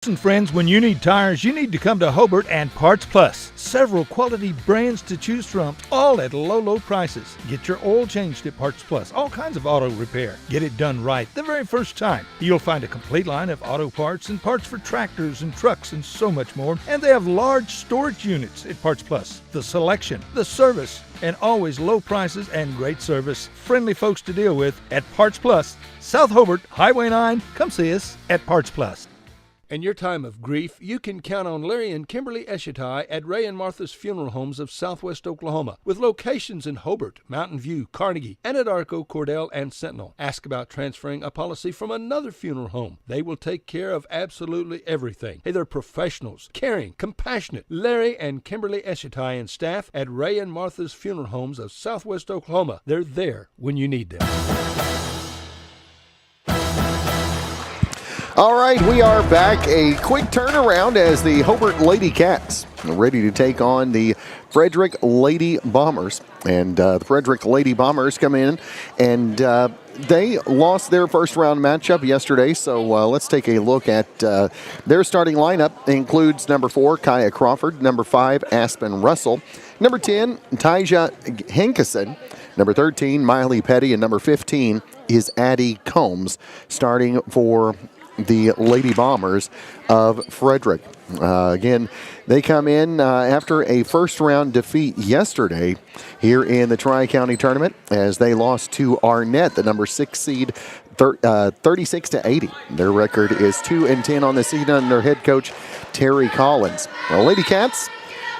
Listen, friends, when you need tires, you need to come to Hobart and Parts Plus. Several quality brands to choose from, all at low prices. Get your oil changed at Parts Plus. All kinds of auto repair. Get it done right the very first time. You'll find a complete line of auto parts and parts for tractors and trucks and so much more. And they have large storage units at Parts Plus. The selection, the service, and always low prices and great service. Friendly folks to deal with at Parts Plus. South Hobart, Highway 9. Come see us at Parts Plus. In your time of grief, you can count on Larry and Kimberly Eshitai at Ray and Martha's Funeral Homes of Southwest Oklahoma, with locations in Hobart, Mountain View, Carnegie, Anadarko, Cordell, and Sentinel. Ask about transferring a policy from another funeral home. They will take care of absolutely everything. Hey, they're professionals, caring, compassionate. Larry and Kimberly Eshitai and staff at Ray and Martha's Funeral Homes of Southwest Oklahoma. They're there when you need them. All right, we are back. A quick turnaround as the Hobart Lady Cats are ready to take on the Frederick Lady Bombers. And the Frederick Lady Bombers come in, and they lost their first-round matchup yesterday. So let's take a look at their starting lineup. It includes number 4, Kaya Crawford, number 5, Aspen Russell, number 10, Tyja Hankeson, number 13, Miley Petty, and number 15 is Addie Combs, starting for the Lady Bombers of Frederick. Again, they come in after a first-round defeat yesterday here in the Tri-County Tournament as they lost to Arnett, the number 6 seed, 36-80. Their record is 2-10 on the season under head coach Terry Collins. The Lady Cats,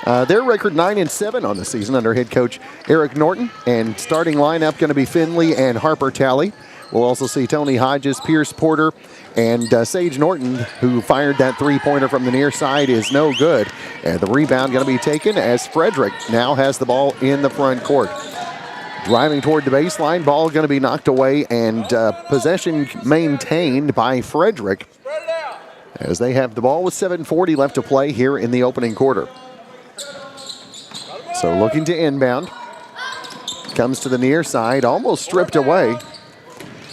their record 9-7 on the season under head coach Eric Norton, and starting lineup going to be Finley and Harper Talley. We'll also see Tony Hodges, Pierce Porter, and Sage Norton, who fired that three-pointer from the near side, is no good. And the rebound going to be taken as Frederick now has the ball in the front court. Driving toward the baseline, ball going to be knocked away, and possession maintained by Frederick as they have the ball with 7:40 left to play here in the opening quarter. So looking to inbound. Comes to the near side, almost stripped away.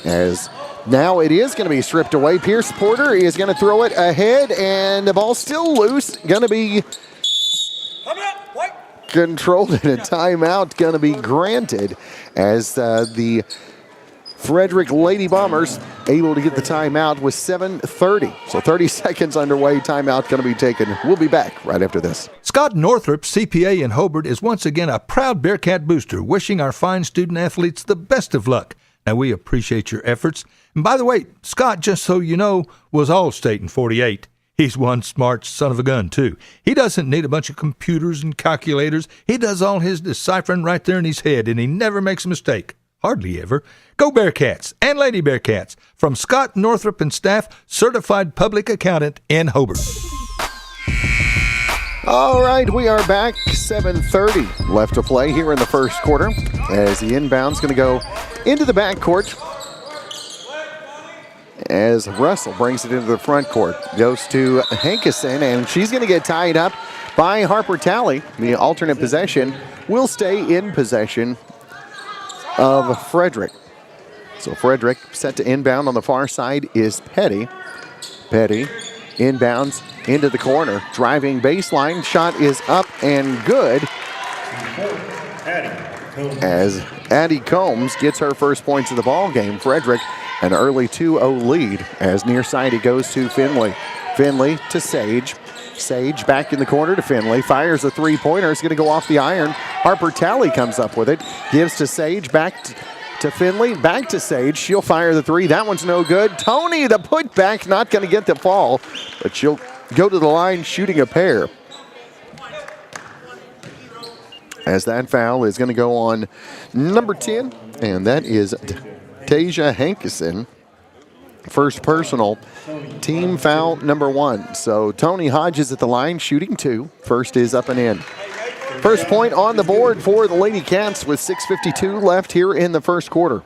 As now it is going to be stripped away. Pierce Porter is going to throw it ahead, and the ball's still loose. Going to be controlled, and a timeout going to be granted as the Frederick Lady Bombers able to get the timeout with 7:30. So 30 seconds underway. Timeout going to be taken. We'll be back right after this. Scott Northrup, CPA in Hobart, is once again a proud Bearcat booster, wishing our fine student athletes the best of luck. Now, we appreciate your efforts. And by the way, Scott, just so you know, was All-State in 48. He's one smart son of a gun, too. He doesn't need a bunch of computers and calculators. He does all his deciphering right there in his head, and he never makes a mistake. Hardly ever. Go Bearcats and Lady Bearcats. From Scott Northrup and staff, certified public accountant in Hobart. All right, we are back. 7:30 left to play here in the first quarter as the inbound's going to go into the backcourt as Russell brings it into the front court. Goes to Hankeson, and she's going to get tied up by Harper Talley. The alternate possession will stay in possession of Frederick. So Frederick set to inbound on the far side is Petty. Petty inbounds into the corner. Driving baseline. Shot is up and good. As Addie Combs gets her first points of the ball game. Frederick an early 2-0 lead as near side it goes to Finley. Finley to Sage. Sage back in the corner to Finley. Fires a three-pointer. It's going to go off the iron. Harper Talley comes up with it. Gives to Sage. Back to Finley. Back to Sage. She'll fire the three. That one's no good. Tony, the putback, not going to get the fall, but she'll go to the line shooting a pair. As that foul is going to go on number 10, and that is Tasia Hankeson. First personal, team foul number 1. So Tony Hodges at the line shooting 2. First is up and in. First point on the board for the Lady Cats with 6:52 left here in the first quarter.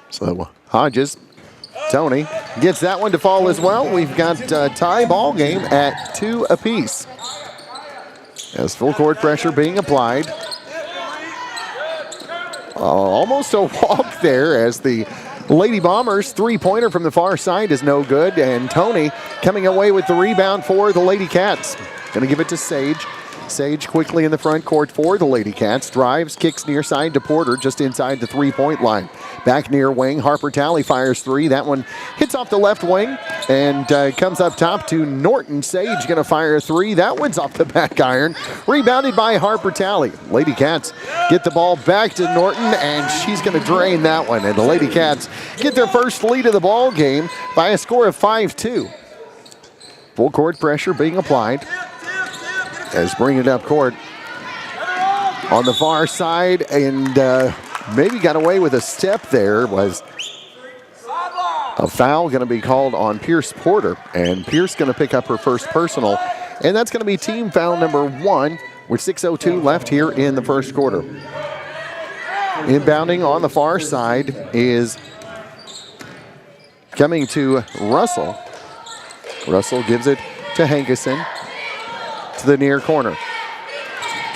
So Hodges, Tony gets that one to fall as well. We've got a tie ball game at 2 apiece. As full court pressure being applied. Almost a walk there as the Lady Bombers, three-pointer from the far side is no good, and Tony coming away with the rebound for the Lady Cats. Going to give it to Sage. Sage quickly in the front court for the Lady Cats. Drives, kicks near side to Porter, just inside the three-point line. Back near wing, Harper Talley fires three. That one hits off the left wing and comes up top to Norton. Sage going to fire a three. That one's off the back iron. Rebounded by Harper Talley. Lady Cats get the ball back to Norton, and she's going to drain that one. And the Lady Cats get their first lead of the ball game by a score of 5-2. Full court pressure being applied. As bring it up court on the far side, and maybe got away with a step there. Was a foul going to be called on Pierce Porter, and Pierce going to pick up her first personal, and that's going to be team foul number 1 with 6:02 left here in the first quarter. Inbounding on the far side is coming to Russell. Russell gives it to Hankerson. To the near corner.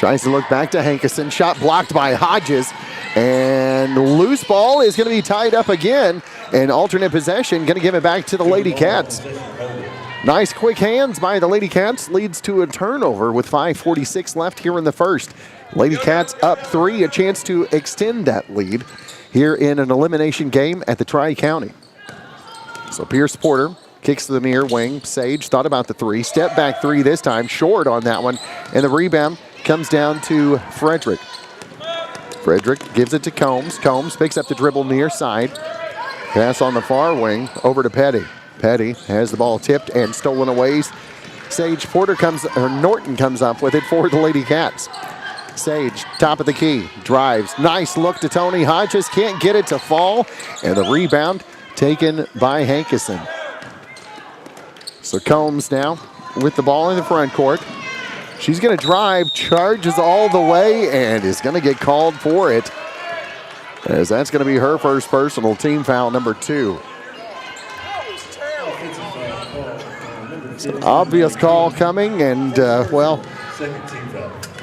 Tries to look back to Hankerson. Shot blocked by Hodges. And loose ball is going to be tied up again. And alternate possession going to give it back to the Lady Cats. Nice quick hands by the Lady Cats. Leads to a turnover with 5:46 left here in the first. Lady Cats up 3. A chance to extend that lead here in an elimination game at the Tri-County. So Pierce Porter kicks to the near wing. Sage thought about the three. Step back three this time. Short on that one. And the rebound comes down to Frederick. Frederick gives it to Combs. Combs picks up the dribble near side. Pass on the far wing over to Petty. Petty has the ball tipped and stolen away. Sage Porter Norton comes up with it for the Lady Cats. Sage, top of the key. Drives. Nice look to Tony Hodges. Can't get it to fall. And the rebound taken by Hankerson. So Combs now with the ball in the front court. She's going to drive, charges all the way, and is going to get called for it. As that's going to be her first personal, team foul number 2. It's an obvious call coming, and,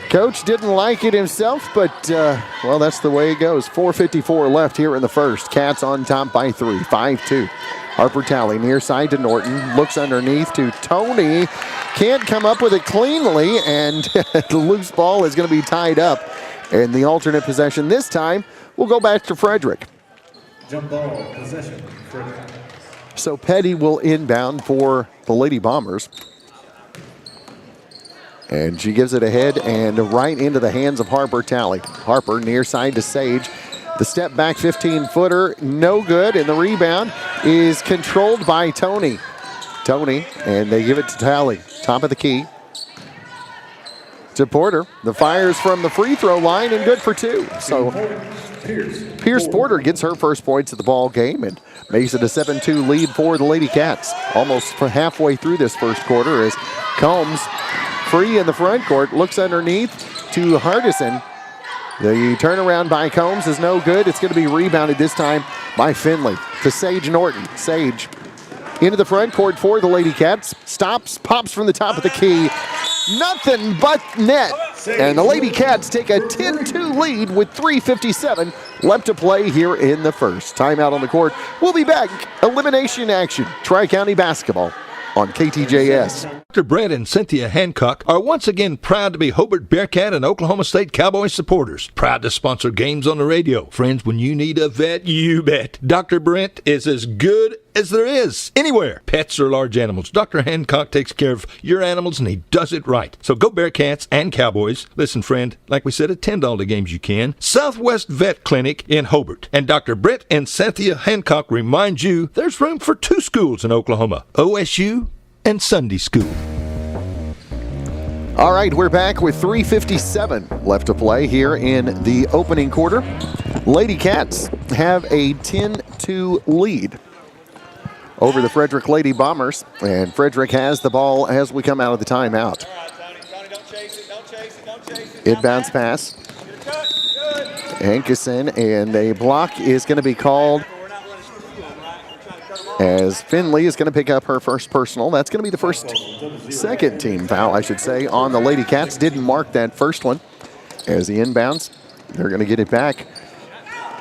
Coach didn't like it himself, but, that's the way it goes. 4:54 left here in the first. Cats on top by 3, 5-2. Harper Talley near side to Norton, looks underneath to Tony, can't come up with it cleanly, and the loose ball is going to be tied up. And the alternate possession this time will go back to Frederick. Jump ball, possession, Frederick. So Petty will inbound for the Lady Bombers. And she gives it ahead and right into the hands of Harper Talley. Harper near side to Sage. The step back 15-footer, no good, and the rebound is controlled by Tony. Tony, and they give it to Talley. Top of the key. To Porter. The fires from the free throw line and good for 2. So Pierce Porter gets her first points of the ball game and makes it a 7-2 lead for the Lady Cats. Almost halfway through this first quarter as Combs free in the front court, looks underneath to Hardison. The turnaround by Combs is no good. It's going to be rebounded this time by Finley to Sage Norton. Sage into the front court for the Lady Cats. Stops, pops from the top of the key. Nothing but net. And the Lady Cats take a 10-2 lead with 3:57 left to play here in the first. Timeout on the court. We'll be back. Elimination action. Tri-County basketball on KTJS. Dr. Brett and Cynthia Hancock are once again proud to be Hobart Bearcat and Oklahoma State Cowboys supporters. Proud to sponsor games on the radio. Friends, when you need a vet, you bet. Dr. Brett is as good as there is anywhere. Pets are large animals. Dr. Hancock takes care of your animals, and he does it right. So go Bearcats and Cowboys. Listen, friend, like we said, attend all the games you can. Southwest Vet Clinic in Hobart. And Dr. Brett and Cynthia Hancock remind you there's room for 2 schools in Oklahoma, OSU and Sunday School. All right, we're back with 3:57 left to play here in the opening quarter. Lady Cats have a 10-2 lead over the Frederick Lady Bombers, and Frederick has the ball as we come out of the timeout. Inbounds pass. Hankerson, and a block is going to be called as Finley is going to pick up her first personal. That's going to be the second team foul, I should say, on the Lady Cats. Didn't mark that first one as he inbounds. They're going to get it back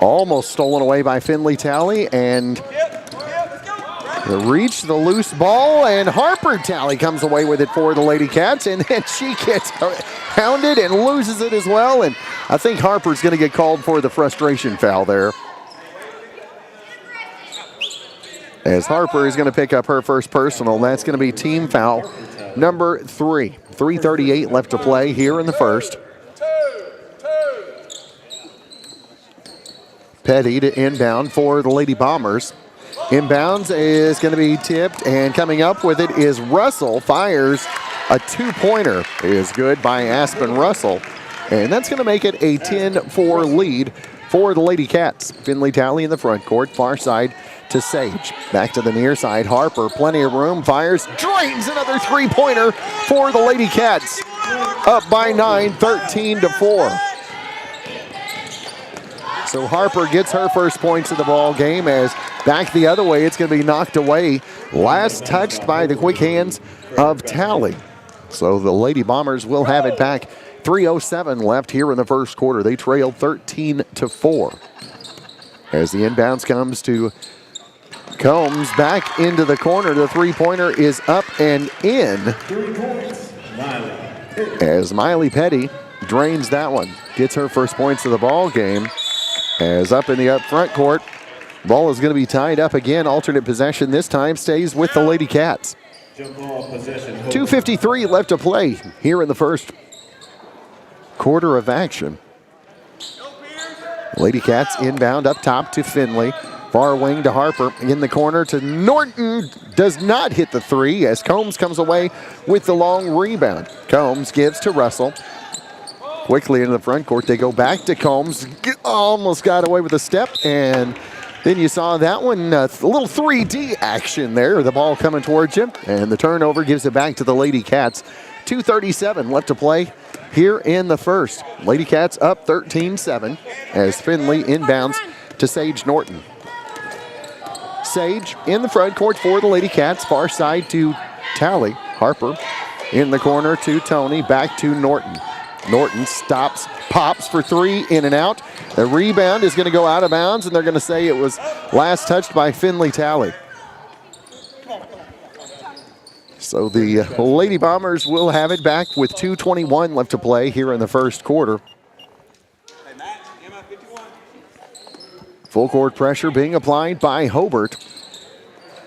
Almost stolen away by Finley Talley, and reach the loose ball, and Harper Talley comes away with it for the Lady Cats, and then she gets hounded and loses it as well, and I think Harper's going to get called for the frustration foul there, as Harper is going to pick up her first personal. That's going to be team foul number 3. 3:38 left to play here in the first. Petty to inbound for the Lady Bombers. Inbounds is going to be tipped, and coming up with it is Russell. Fires a two-pointer. Is good by Aspen Russell. And that's going to make it a 10-4 lead for the Lady Cats. Finley Talley in the front court, far side to Sage. Back to the near side, Harper, plenty of room, fires, drains another three-pointer for the Lady Cats. Up by 9, 13-4. So Harper gets her first points of the ball game, as back the other way, it's going to be knocked away. Last touched by the quick hands of Talley. So the Lady Bombers will have it back. 3:07 left here in the first quarter. They trail 13-4. As the inbounds comes to Combs, back into the corner. The three-pointer is up and in. 3 points, Miley. As Miley Petty drains that one. Gets her first points of the ball game. As up in the up front court, ball is going to be tied up again. Alternate possession this time stays with the Lady Cats. Jump ball possession. 2:53 left to play here in the first quarter of action. Lady Cats inbound up top to Finley. Far wing to Harper. In the corner to Norton. Does not hit the three, as Combs comes away with the long rebound. Combs gives to Russell. Quickly into the front court, they go back to Combs. Almost got away with a step, and then you saw that one, a little 3D action there. The ball coming towards you, and the turnover gives it back to the Lady Cats. 2:37 left to play here in the first. Lady Cats up 13-7 as Finley inbounds to Sage Norton. Sage in the front court for the Lady Cats, far side to Talley. Harper in the corner to Tony, back to Norton. Norton stops, pops for three, in and out. The rebound is going to go out of bounds, and they're going to say it was last touched by Finley Talley. So the Lady Bombers will have it back with 2:21 left to play here in the first quarter. Full court pressure being applied by Hobart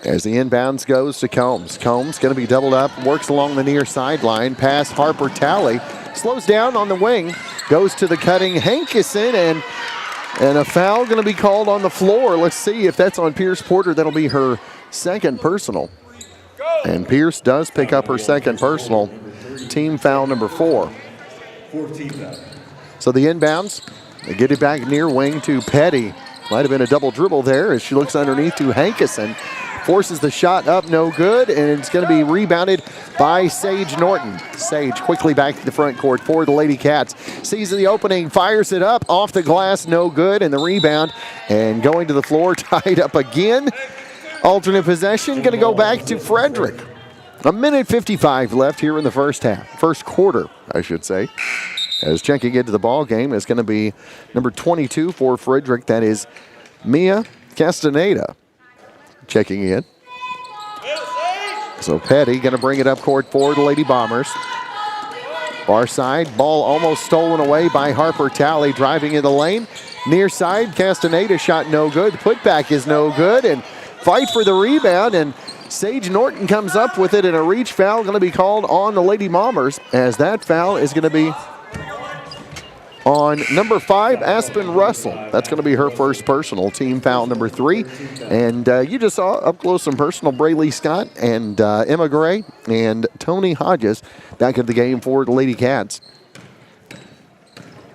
as the inbounds goes to Combs. Combs going to be doubled up, works along the near sideline, pass Harper Talley. Slows down on the wing, goes to the cutting Hankison, and a foul going to be called on the floor. Let's see if that's on Pierce Porter. That'll be her second personal. And Pierce does pick up her second personal, team foul number 4. 14. So the inbounds, they get it back near wing to Petty. Might have been a double dribble there as she looks underneath to Hankison. Forces the shot up, no good, and it's going to be rebounded by Sage Norton. Sage quickly back to the front court for the Lady Cats. Sees the opening, fires it up, off the glass, no good, and the rebound, and going to the floor, tied up again. Alternate possession, going to go back to Frederick. 1:55 left here in the first half, first quarter, I should say. As checking into the ball game is going to be number 22 for Frederick. That is Mia Castaneda. Checking in. So Petty going to bring it up court for the Lady Bombers. Far side, ball almost stolen away by Harper Talley, driving in the lane. Near side, Castaneda shot no good. Putback is no good, and fight for the rebound, and Sage Norton comes up with it, and a reach foul going to be called on the Lady Bombers, as that foul is going to be on number 5, Aspen Russell. That's going to be her first personal, team foul number 3. And you just saw up close and personal Brayley Scott and Emma Gray and Tony Hodges back at the game for the Lady Cats.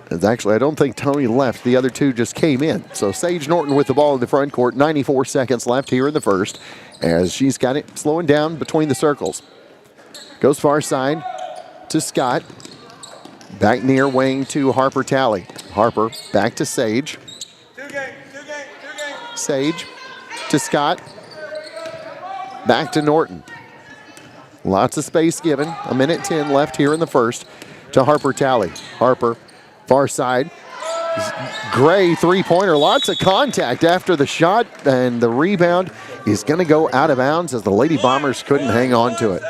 And actually, I don't think Tony left. The other two just came in. So Sage Norton with the ball in the front court. 94 seconds left here in the first as she's got it slowing down between the circles. Goes far side to Scott. Back near wing to Harper Talley. Harper back to Sage. Sage to Scott. Back to Norton. Lots of space given. 1:10 left here in the first to Harper Talley. Harper far side. Gray three-pointer, lots of contact after the shot, and the rebound is going to go out of bounds as the Lady Bombers couldn't hang on to it.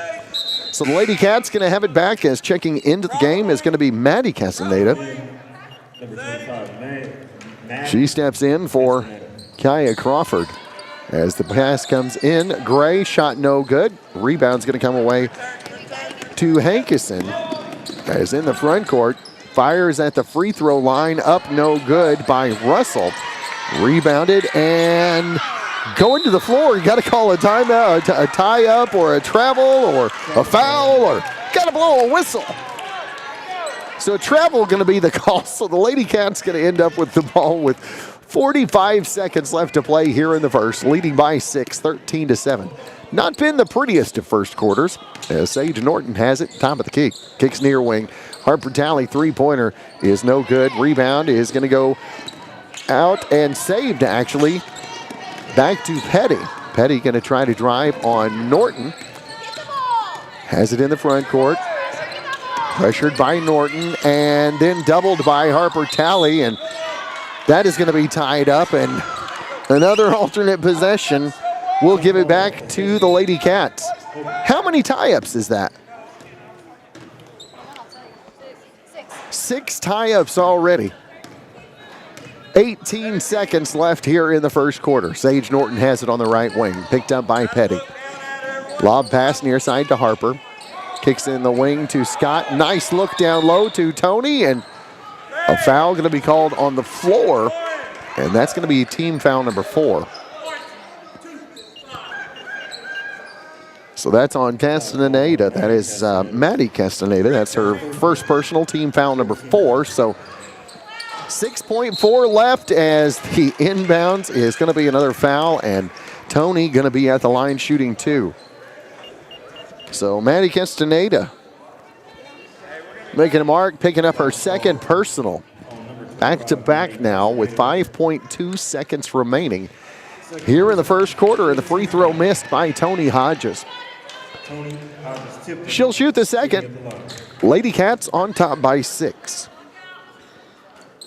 So the Lady Cats going to have it back, as checking into the game is going to be Maddie Castaneda. She steps in for Kaya Crawford. As the pass comes in, Gray, shot no good. Rebound's going to come away to Hankerson. As in the front court, fires at the free throw line, up no good by Russell. Rebounded and going to the floor. You got to call a timeout, a tie-up, or a travel, or a foul, or got to blow a whistle. So travel going to be the call. So the Lady Cats going to end up with the ball with 45 seconds left to play here in the first, leading by 6, 13-7. Not been the prettiest of first quarters, as Sage Norton has it, top of the key. Kicks near wing. Harper Talley, three-pointer is no good. Rebound is going to go out and saved, actually. Back to Petty. Petty going to try to drive on Norton. Has it in the front court. Pressured by Norton and then doubled by Harper Talley, and that is going to be tied up, and another alternate possession will give it back to the Lady Cats. How many tie-ups is that? 6 tie-ups already. 18 seconds left here in the first quarter. Sage Norton has it on the right wing, picked up by Petty. Lob pass near side to Harper. Kicks in the wing to Scott. Nice look down low to Tony, and a foul going to be called on the floor, and that's going to be team foul number 4. So that's on Castaneda. That is Maddie Castaneda. That's her first personal, team foul number 4. So 6.4 left as the inbounds is going to be another foul, and Tony going to be at the line shooting 2. So Maddie Castaneda making a mark, picking up her second personal. Back-to-back now with 5.2 seconds remaining here in the first quarter, and the free throw missed by Tony Hodges. She'll shoot the second. Lady Cats on top by 6.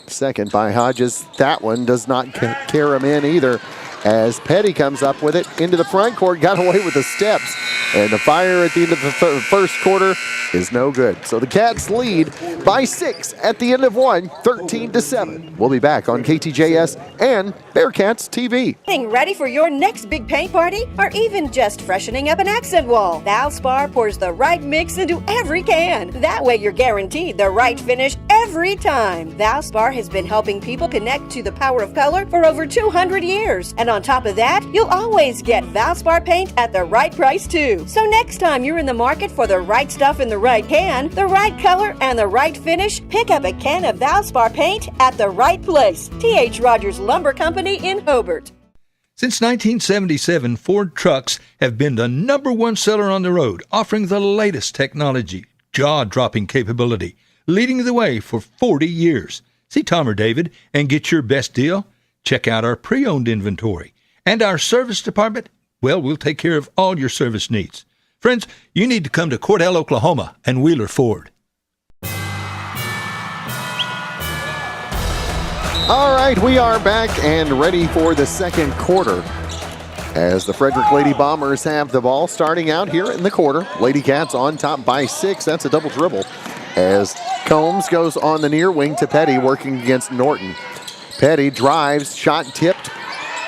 Second by Hodges. That one does not carry him in either, as Petty comes up with it into the front court, got away with the steps, and the fire at the end of the first quarter is no good. So the Cats lead by 6 at the end of one, 13-7. We'll be back on KTJS and Bearcats TV. Getting ready for your next big paint party, or even just freshening up an accent wall? Valspar pours the right mix into every can. That way you're guaranteed the right finish every time. Valspar has been helping people connect to the power of color for over 200 years. And on top of that, you'll always get Valspar paint at the right price too. So next time you're in the market for the right stuff in the right can, the right color, and the right finish, pick up a can of Valspar paint at the right place. T.H. Rogers Lumber Company in Hobart. Since 1977, Ford trucks have been the #1 seller on the road, offering the latest technology, jaw-dropping capability, leading the way for 40 years. See Tom or David and get your best deal. Check out our pre-owned inventory. And our service department, well, we'll take care of all your service needs. Friends, you need to come to Cordell, Oklahoma and Wheeler Ford. All right, we are back and ready for the second quarter, as the Frederick Lady Bombers have the ball starting out here in the quarter. Lady Cats on top by 6. That's a double dribble, as Combs goes on the near wing to Petty, working against Norton. Petty drives, shot tipped.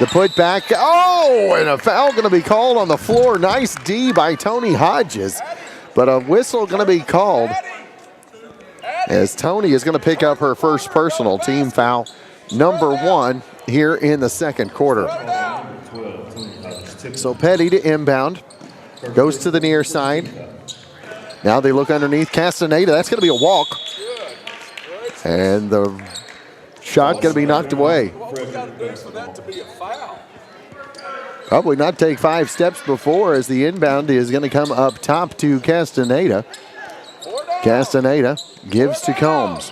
The putback, oh, and a foul going to be called on the floor. Nice D by Tony Hodges, but a whistle going to be called, as Tony is going to pick up her first personal, team foul number 1 here in the second quarter. So Petty to inbound, goes to the near side. Now they look underneath. Castaneda, that's going to be a walk, and the shot going to be knocked away. Probably not take 5 steps before, as the inbound is going to come up top to Castaneda. Castaneda gives to Combs.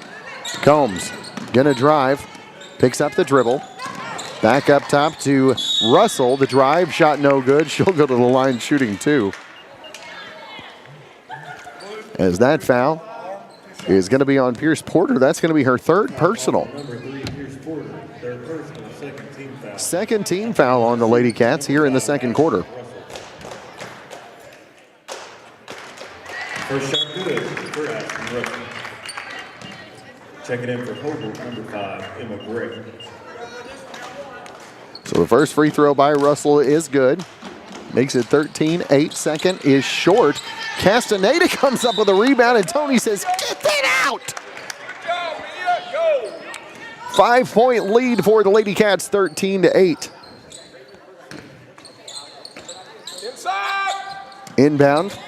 Combs going to drive, picks up the dribble. Back up top to Russell. The drive, shot no good. She'll go to the line shooting 2. As that foul is going to be on Pierce Porter. That's going to be her third personal. Second team foul on the Lady Cats here in the second quarter. First shot good for Ashton Russell. Checking in for Hobart, number 5, Emma Gray. So the first free throw by Russell is good. Makes it 13-8. Second is short. Castaneda comes up with a rebound, and Tony says, "Get that out!" 5-point lead for the Lady Cats, 13-8. Inbound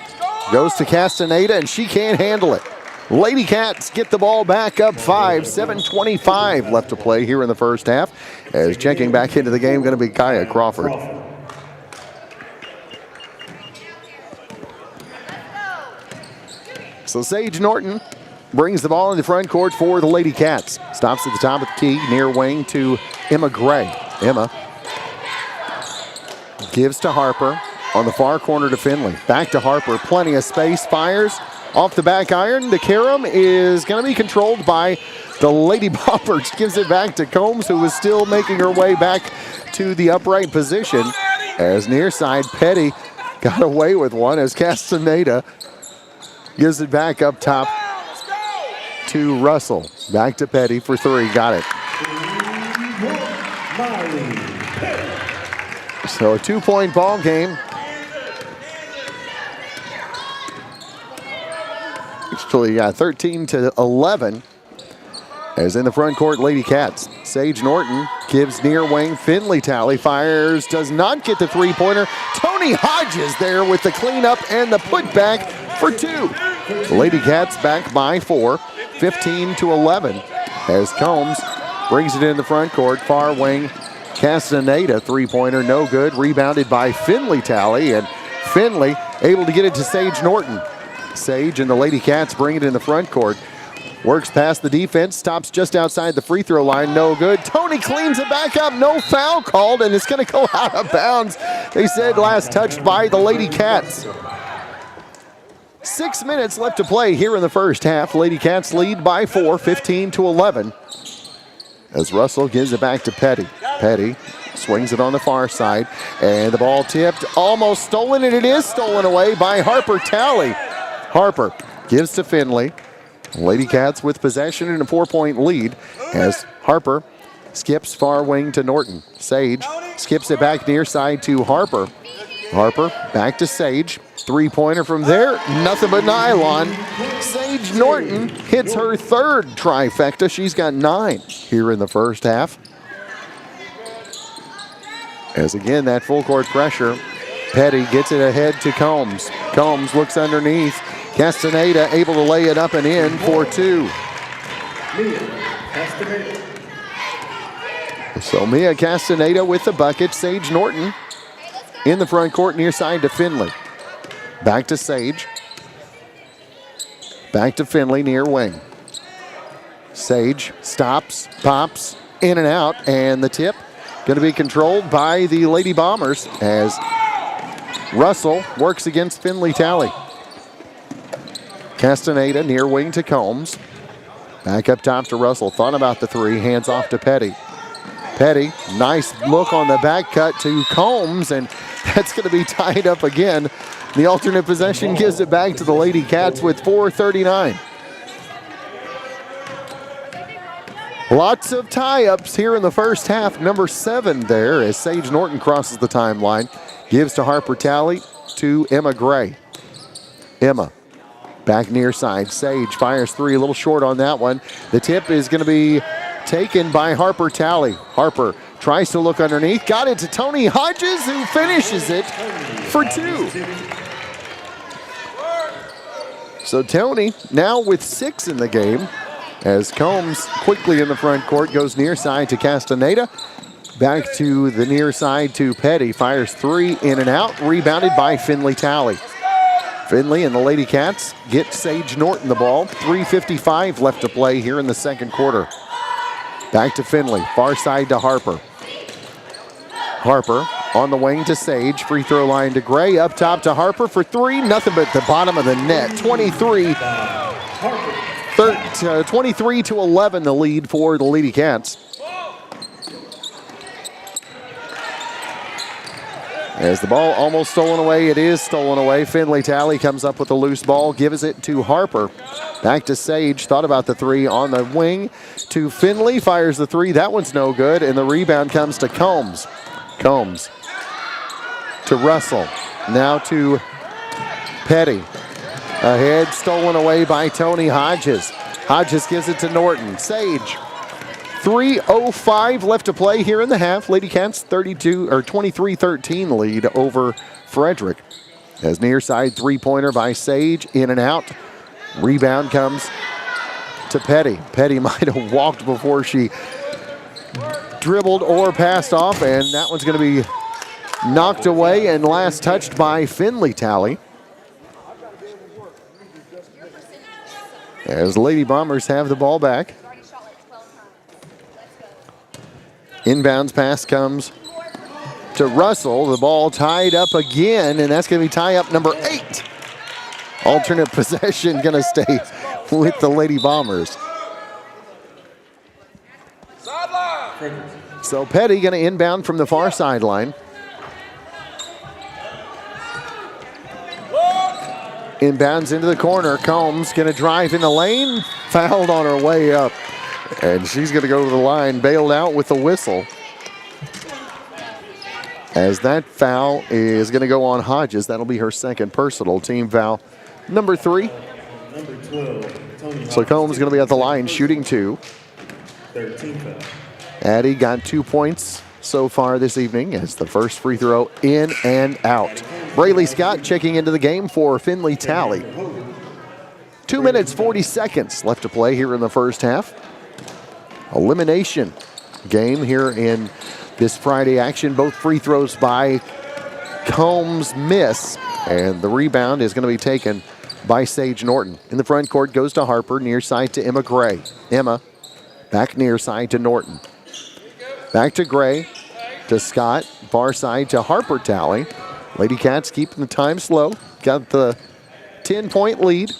goes to Castaneda, and she can't handle it. Lady Cats get the ball back up 5, 7:25 left to play here in the first half. As checking back into the game, going to be Kaya Crawford. So Sage Norton brings the ball in the front court for the Lady Cats. Stops at the top of the key, near wing to Emma Gray. Emma gives to Harper on the far corner to Finley. Back to Harper, plenty of space, fires off the back iron. The carom is going to be controlled by the Lady Bombers. Gives it back to Combs, who is still making her way back to the upright position. As near side, Petty got away with one as Castaneda gives it back up top to Russell. Back to Petty for three. Got it. So a 2-point ball game. Actually, 13-11. As in the front court, Lady Cats. Sage Norton gives near wing. Finley Talley fires. Does not get the three-pointer. Tony Hodges there with the cleanup and the putback for two. The Lady Cats back by 4. 15-11. As Combs brings it in the front court. Far wing. Castaneda, three-pointer, no good. Rebounded by Finley Talley. And Finley able to get it to Sage Norton. Sage and the Lady Cats bring it in the front court. Works past the defense, stops just outside the free throw line, no good. Tony cleans it back up, no foul called, and it's going to go out of bounds. They said last touched by the Lady Cats. 6 minutes left to play here in the first half. Lady Cats lead by 4, 15-11. As Russell gives it back to Petty. Petty swings it on the far side, and the ball tipped, almost stolen, and it is stolen away by Harper Talley. Harper gives to Finley. Lady Cats with possession and a 4-point lead as Harper skips far wing to Norton. Sage skips it back near side to Harper. Harper back to Sage. Three-pointer from there, nothing but nylon. Sage Norton hits her third trifecta. She's got 9 here in the first half. As again, that full court pressure. Petty gets it ahead to Combs. Combs looks underneath. Castaneda able to lay it up and in for 2. So Mia Castaneda with the bucket. Sage Norton in the front court near side to Finley. Back to Sage. Back to Finley near wing. Sage stops, pops, in and out, and the tip going to be controlled by the Lady Bombers as Russell works against Finley Talley. Castaneda near wing to Combs. Back up top to Russell. Thought about the three. Hands off to Petty. Petty, nice look on the back cut to Combs, and that's going to be tied up again. The alternate possession gives it back to the Lady Cats with 4:39. Lots of tie-ups here in the first half. Number 7 there as Sage Norton crosses the timeline. Gives to Harper Talley to Emma Gray. Emma back near side. Sage fires 3, a little short on that one. The tip is going to be taken by Harper Talley. Harper tries to look underneath. Got it to Tony Hodges, who finishes it for 2. So Tony now with 6 in the game as Combs quickly in the front court goes near side to Castaneda. Back to the near side to Petty. Fires 3 in and out. Rebounded by Finley Talley. Finley and the Lady Cats get Sage Norton the ball. 3:55 left to play here in the second quarter. Back to Finley. Far side to Harper. Harper on the wing to Sage. Free throw line to Gray. Up top to Harper for 3. Nothing but the bottom of the net. 23-11 the lead for the Lady Cats. As the ball almost stolen away, it is stolen away. Finley Talley comes up with a loose ball, gives it to Harper. Back to Sage, thought about the three on the wing. To Finley, fires the three. That one's no good, and the rebound comes to Combs. Combs to Russell. Now to Petty. Ahead, stolen away by Tony Hodges. Hodges gives it to Norton. Sage. 3:05 left to play here in the half. Lady Cats 23-13 lead over Frederick. As near side three-pointer by Sage, in and out. Rebound comes to Petty. Petty might have walked before she dribbled or passed off, and that one's going to be knocked away and last touched by Finley Talley. As Lady Bombers have the ball back. Inbounds pass comes to Russell. The ball tied up again, and that's going to be tie up number 8. Alternate possession going to stay with the Lady Bombers. So Petty going to inbound from the far sideline. Inbounds into the corner. Combs going to drive in the lane. Fouled on her way up. And she's going to go to the line, bailed out with the whistle. As that foul is going to go on Hodges. That'll be her second personal. Team foul number 3. Number 12, Tony So Combs is going to be at the line shooting 2. 13 foul. Addie got 2 points so far this evening as the first free throw in and out. Braylee Scott checking into the game for Finley Talley. 2 minutes, 40 seconds left to play here in the first half. Elimination game here in this Friday action. Both free throws by Combs miss, and the rebound is going to be taken by Sage Norton. In the front court goes to Harper, near side to Emma Gray. Emma back near side to Norton. Back to Gray, to Scott, far side to Harper Talley. Lady Cats keeping the time slow. Got the 10-point lead.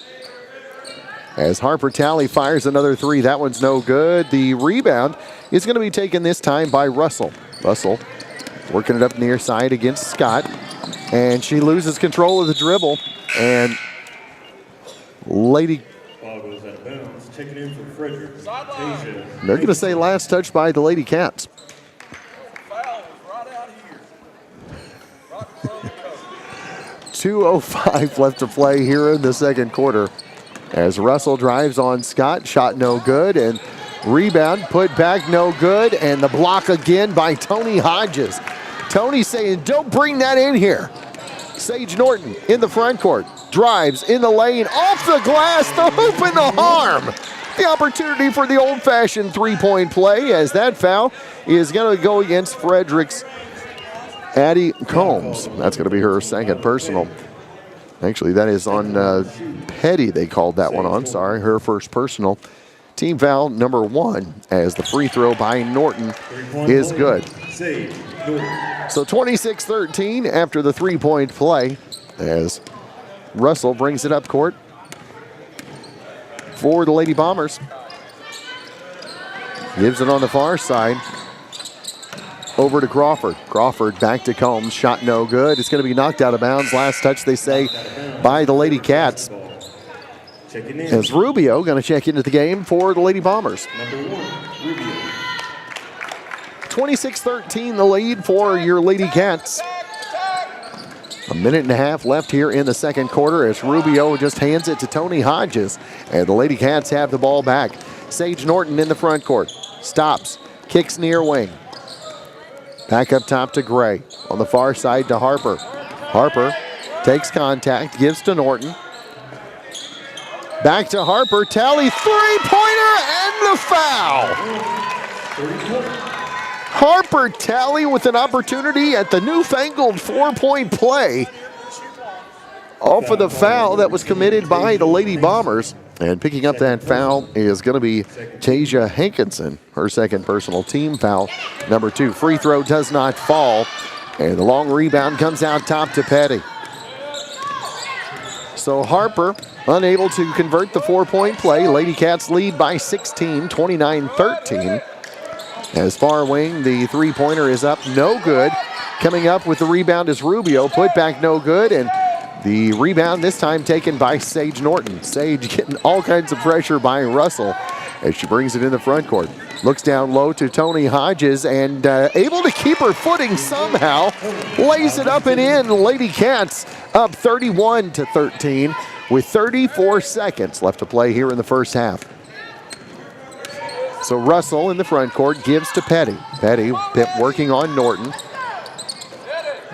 As Harper Talley fires another three, that one's no good. The rebound is going to be taken this time by Russell. Russell working it up near side against Scott. And she loses control of the dribble. And Lady... Ball goes out of bounds. Checking in for Frederick. Asia. They're going to say last touch by the Lady Cats. Foul is right out here. Right in front of the coach. 2:05 left to play here in the second quarter. As Russell drives on Scott, shot no good, and rebound put back no good, and the block again by Tony Hodges. Tony saying, don't bring that in here. Sage Norton in the front court, drives in the lane, off the glass, the hoop and the harm. The opportunity for the old-fashioned three-point play as that foul is going to go against Frederick's Addie Combs. That's going to be her second personal. Actually, that is on Petty. They called that one on. Sorry, her first personal. Team foul number 1 as the free throw by Norton is good. So 26-13 after the three-point play as Russell brings it up court for the Lady Bombers. Gives it on the far side. Over to Crawford. Crawford back to Combs. Shot no good. It's going to be knocked out of bounds. Last touch, they say, by the Lady Cats. As Rubio going to check into the game for the Lady Bombers. Number 1, Rubio. 26-13 the lead for your Lady Cats. A minute and a half left here in the second quarter as Rubio just hands it to Tony Hodges. And the Lady Cats have the ball back. Sage Norton in the front court. Stops. Kicks near wing. Back up top to Gray. On the far side to Harper. Harper takes contact, gives to Norton. Back to Harper. Tally three-pointer and the foul. Harper Tally with an opportunity at the newfangled four-point play. Off of the foul that was committed by the Lady Bombers. And picking up that foul is going to be Tasia Hankinson, her second personal, team foul number 2. Free throw does not fall, and the long rebound comes out top to Petty. So Harper unable to convert the four-point play. Lady Cats lead by 16, 29-13. As far wing, the three-pointer is up, no good. coming up with the rebound is Rubio. Put back no good, and the rebound this time taken by Sage Norton. Sage getting all kinds of pressure by Russell as she brings it in the front court. Looks down low to Tony Hodges and able to keep her footing somehow. Lays it up and in. Lady Cats up 31-13 with 34 seconds left to play here in the first half. So Russell in the front court gives to Petty. Petty working on Norton.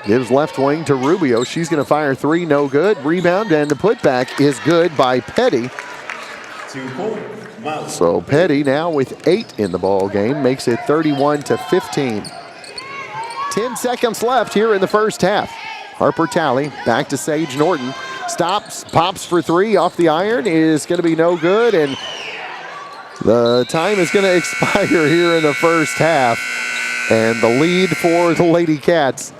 Gives left wing to Rubio. She's going to fire three, no good. Rebound, and the putback is good by Petty. So Petty now with 8 in the ball game makes it 31-15. 10 seconds left here in the first half. Harper Talley back to Sage Norton. Stops, pops for three off the iron, is going to be no good, and the time is going to expire here in the first half. And the lead for the Lady Cats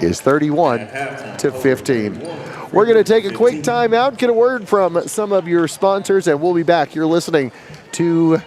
is 31-15. We're going to take a quick timeout, get a word from some of your sponsors, and we'll be back. You're listening to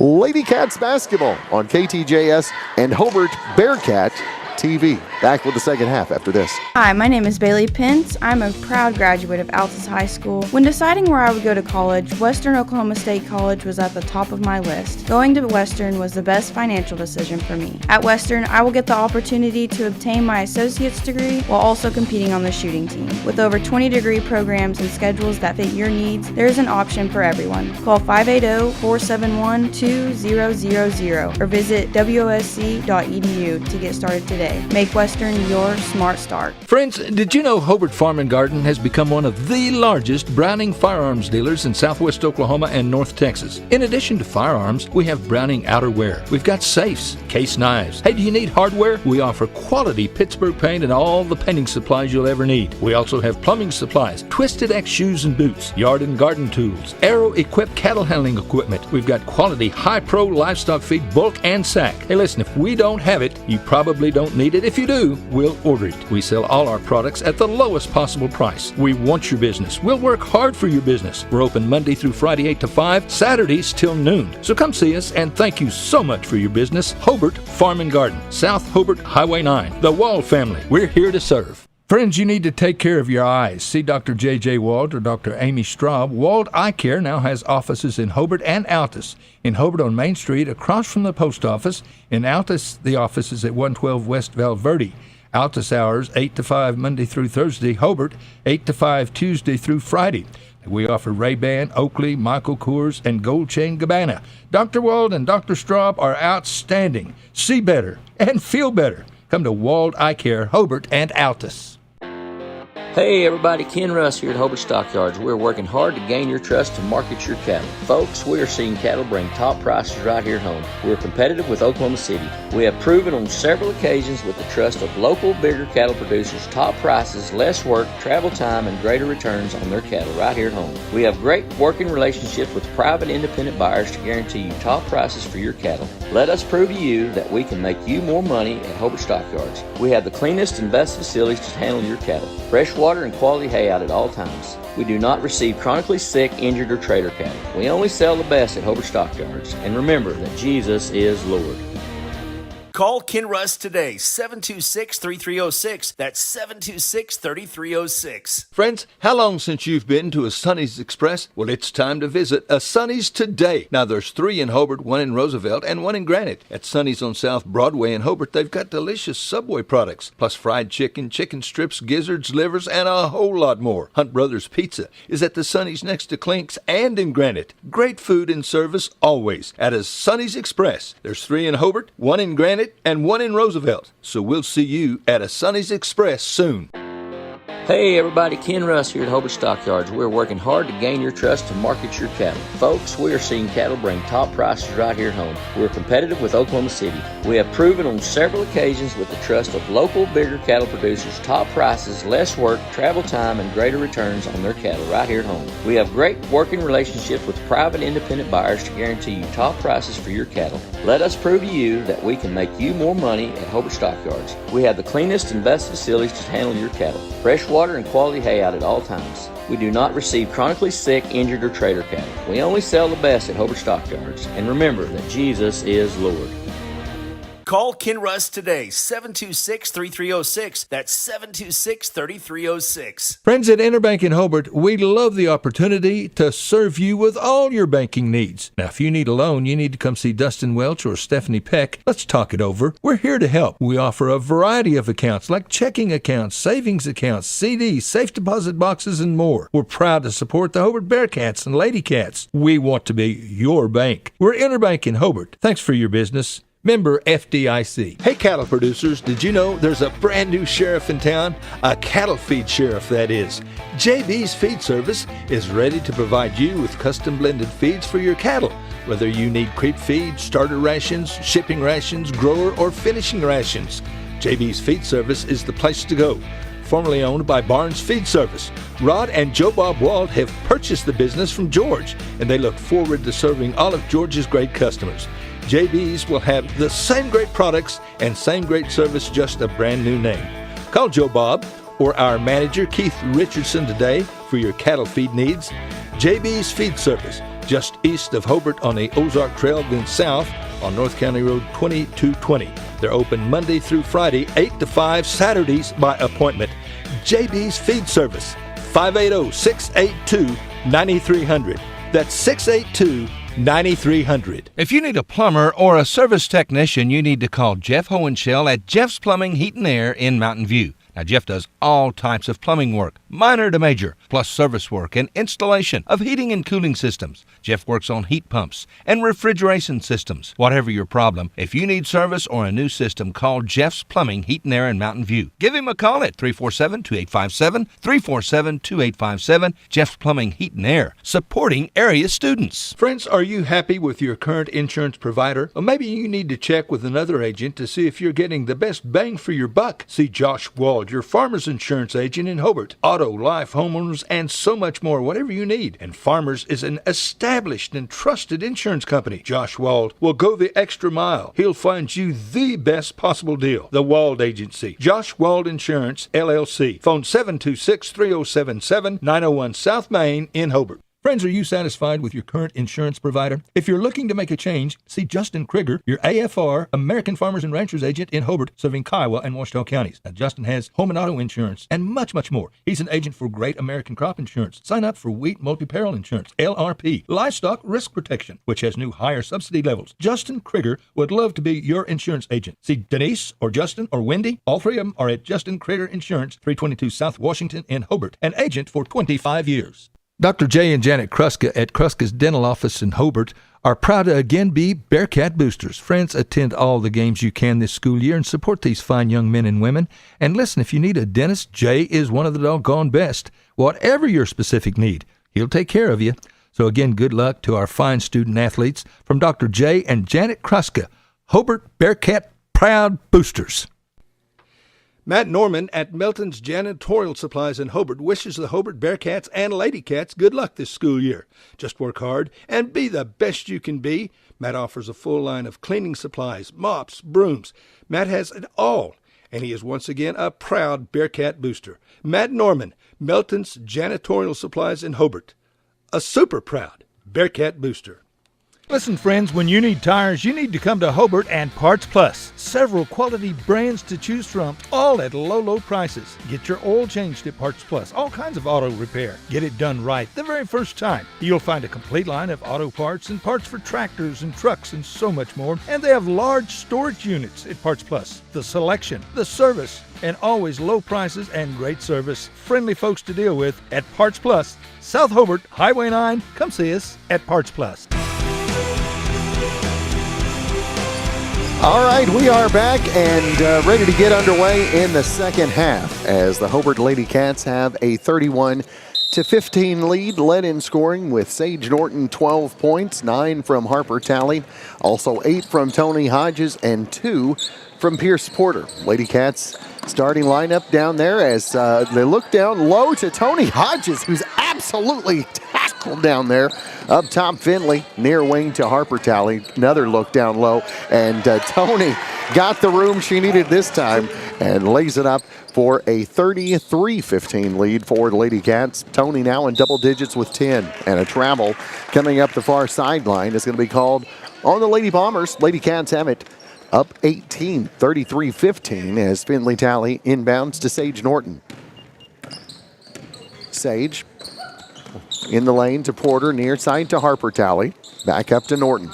Lady Cats basketball on KTJS and Hobart Bearcat TV. Back with the second half after this. Hi, my name is Bailey Pence. I'm a proud graduate of Altus High School. When deciding where I would go to college, Western Oklahoma State College was at the top of my list. Going to Western was the best financial decision for me. At Western, I will get the opportunity to obtain my associate's degree while also competing on the shooting team. With over 20 degree programs and schedules that fit your needs, there is an option for everyone. Call 580-471-2000 or visit wosc.edu to get started today. Make Western your smart start. Friends, did you know Hobart Farm and Garden has become one of the largest Browning firearms dealers in southwest Oklahoma and North Texas? In addition to firearms, we have Browning outerwear. We've got safes, case knives. Hey, do you need hardware? We offer quality Pittsburgh paint and all the painting supplies you'll ever need. We also have plumbing supplies, Twisted X shoes and boots, yard and garden tools, Aero-equipped cattle handling equipment. We've got quality high-pro livestock feed, bulk and sack. Hey, listen, if we don't have it, you probably don't need it. If you do, we'll order it. We sell all our products at the lowest possible price. We want your business. We'll work hard for your business. We're open Monday through Friday 8 to 5, Saturdays till noon. So come see us, and thank you so much for your business. Hobart Farm and Garden, South Hobart Highway 9. The Wall family. We're here to serve. Friends, you need to take care of your eyes. See Dr. J.J. Wald or Dr. Amy Straub. Wald Eye Care now has offices in Hobart and Altus. In Hobart on Main Street, across from the post office. In Altus, the office is at 112 West Valverde. Altus hours, 8 to 5 Monday through Thursday. Hobart, 8 to 5 Tuesday through Friday. We offer Ray-Ban, Oakley, Michael Kors, and Gold Chain Gabbana. Dr. Wald and Dr. Straub are outstanding. See better and feel better. Come to Wald Eye Care, Hobart, and Altus. Hey everybody, Ken Russ here at Hobart Stockyards. We're working hard to gain your trust to market your cattle. Folks, we are seeing cattle bring top prices right here home. We're competitive with Oklahoma City. We have proven on several occasions with the trust of local bigger cattle producers, top prices, less work, travel time, and greater returns on their cattle right here at home. We have great working relationships with private independent buyers to guarantee you top prices for your cattle. Let us prove to you that we can make you more money at Hobart Stockyards. We have the cleanest and best facilities to handle your cattle. Fresh water and quality hay out at all times. We do not receive chronically sick, injured, or trailer cattle. We only sell the best at Hobart Stockyards. And remember that Jesus is Lord. Call Ken Russ today, 726-3306. That's 726-3306. Friends, how long since you've been to a Sonny's Express? Well, it's time to visit a Sonny's today. Now, there's 3 in Hobart, 1 in Roosevelt, and 1 in Granite. At Sonny's on South Broadway in Hobart, they've got delicious Subway products, plus fried chicken, chicken strips, gizzards, livers, and a whole lot more. Hunt Brothers Pizza is at the Sonny's next to Clink's and in Granite. Great food and service always at a Sonny's Express. There's 3 in Hobart, 1 in Granite, and 1 in Roosevelt. So we'll see you at a Sonny's Express soon. Hey everybody, Ken Russ here at Hobart Stockyards. We're working hard to gain your trust to market your cattle. Folks, we are seeing cattle bring top prices right here at home. We're competitive with Oklahoma City. We have proven on several occasions with the trust of local bigger cattle producers, top prices, less work, travel time, and greater returns on their cattle right here at home. We have great working relationships with private independent buyers to guarantee you top prices for your cattle. Let us prove to you that we can make you more money at Hobart Stockyards. We have the cleanest and best facilities to handle your cattle. Fresh water and quality hay out at all times. We do not receive chronically sick, injured, or trailer cattle. We only sell the best at Hobart Stockyards. And remember that Jesus is Lord. Call Ken Russ today, 726-3306. That's 726-3306. Friends at Interbank in Hobart, we love the opportunity to serve you with all your banking needs. Now, if you need a loan, you need to come see Dustin Welch or Stephanie Peck. Let's talk it over. We're here to help. We offer a variety of accounts like checking accounts, savings accounts, CDs, safe deposit boxes, and more. We're proud to support the Hobart Bearcats and Lady Cats. We want to be your bank. We're Interbank in Hobart. Thanks for your business. Member FDIC. Hey, cattle producers, did you know there's a brand new sheriff in town? A cattle feed sheriff, that is. JB's Feed Service is ready to provide you with custom blended feeds for your cattle. Whether you need creep feed, starter rations, shipping rations, grower, or finishing rations, JB's Feed Service is the place to go. Formerly owned by Barnes Feed Service, Rod and Joe Bob Wald have purchased the business from George, and they look forward to serving all of George's great customers. JB's will have the same great products and same great service, just a brand new name. Call Joe Bob or our manager Keith Richardson today for your cattle feed needs. JB's Feed Service, just east of Hobart on the Ozark Trail, then south on North County Road 2220. They're open Monday through Friday, 8 to 5, Saturdays by appointment. JB's Feed Service, 580-682-9300. That's 682-9300. If you need a plumber or a service technician, you need to call Jeff Hohenschel at Jeff's Plumbing, Heat and Air in Mountain View. Now, Jeff does all types of plumbing work, minor to major, plus service work and installation of heating and cooling systems. Jeff works on heat pumps and refrigeration systems. Whatever your problem, if you need service or a new system, call Jeff's Plumbing, Heat and Air in Mountain View. Give him a call at 347-2857, 347-2857. Jeff's Plumbing, Heat and Air, supporting area students. Friends, are you happy with your current insurance provider? Or maybe you need to check with another agent to see if you're getting the best bang for your buck. See Josh Wald, your Farmers Insurance agent in Hobart. Auto, life, homeowners, and so much more, whatever you need. And Farmers is an established and trusted insurance company. Josh Wald will go the extra mile. He'll find you the best possible deal. The Wald Agency. Josh Wald Insurance, LLC. Phone 726-3077, 901 South Main in Hobart. Friends, are you satisfied with your current insurance provider? If you're looking to make a change, see Justin Krieger, your AFR, American Farmers and Ranchers agent in Hobart, serving Kiowa and Washita counties. Now, Justin has home and auto insurance and much, much more. He's an agent for Great American Crop Insurance. Sign up for Wheat Multi-Peril Insurance, LRP, Livestock Risk Protection, which has new higher subsidy levels. Justin Krieger would love to be your insurance agent. See Denise or Justin or Wendy. All three of them are at Justin Krieger Insurance, 322 South Washington in Hobart, an agent for 25 years. Dr. J and Janet Kruska at Kruska's Dental Office in Hobart are proud to again be Bearcat boosters. Friends, attend all the games you can this school year and support these fine young men and women. And listen, if you need a dentist, Jay is one of the doggone best. Whatever your specific need, he'll take care of you. So again, good luck to our fine student athletes from Dr. J and Janet Kruska, Hobart Bearcat proud boosters. Matt Norman at Melton's Janitorial Supplies in Hobart wishes the Hobart Bearcats and Lady Cats good luck this school year. Just work hard and be the best you can be. Matt offers a full line of cleaning supplies, mops, brooms. Matt has it all, and he is once again a proud Bearcat booster. Matt Norman, Melton's Janitorial Supplies in Hobart, a super proud Bearcat booster. Listen, friends, when you need tires, you need to come to Hobart and Parts Plus. Several quality brands to choose from, all at low, low prices. Get your oil changed at Parts Plus. All kinds of auto repair. Get it done right the very first time. You'll find a complete line of auto parts and parts for tractors and trucks and so much more. And they have large storage units at Parts Plus. The selection, the service, and always low prices and great service. Friendly folks to deal with at Parts Plus. South Hobart, Highway 9. Come see us at Parts Plus. All right, we are back and ready to get underway in the second half as the Hobart Lady Cats have a 31-15 lead, led in scoring with Sage Norton 12 points, 9 from Harper Talley, also 8 from Tony Hodges and 2 from Pierce Porter. Lady Cats starting lineup down there as they look down low to Tony Hodges, who's absolutely tackled down there. Up top, Finley, near wing to Harper Talley. Another look down low, and Tony got the room she needed this time and lays it up for a 33-15 lead for the Lady Cats. Tony now in double digits with 10, and a travel coming up the far sideline is going to be called on the Lady Bombers. Lady Cats have it up 18, 33-15 as Findlay Tally inbounds to Sage Norton. Sage in the lane to Porter, near side to Harper Tally. Back up to Norton.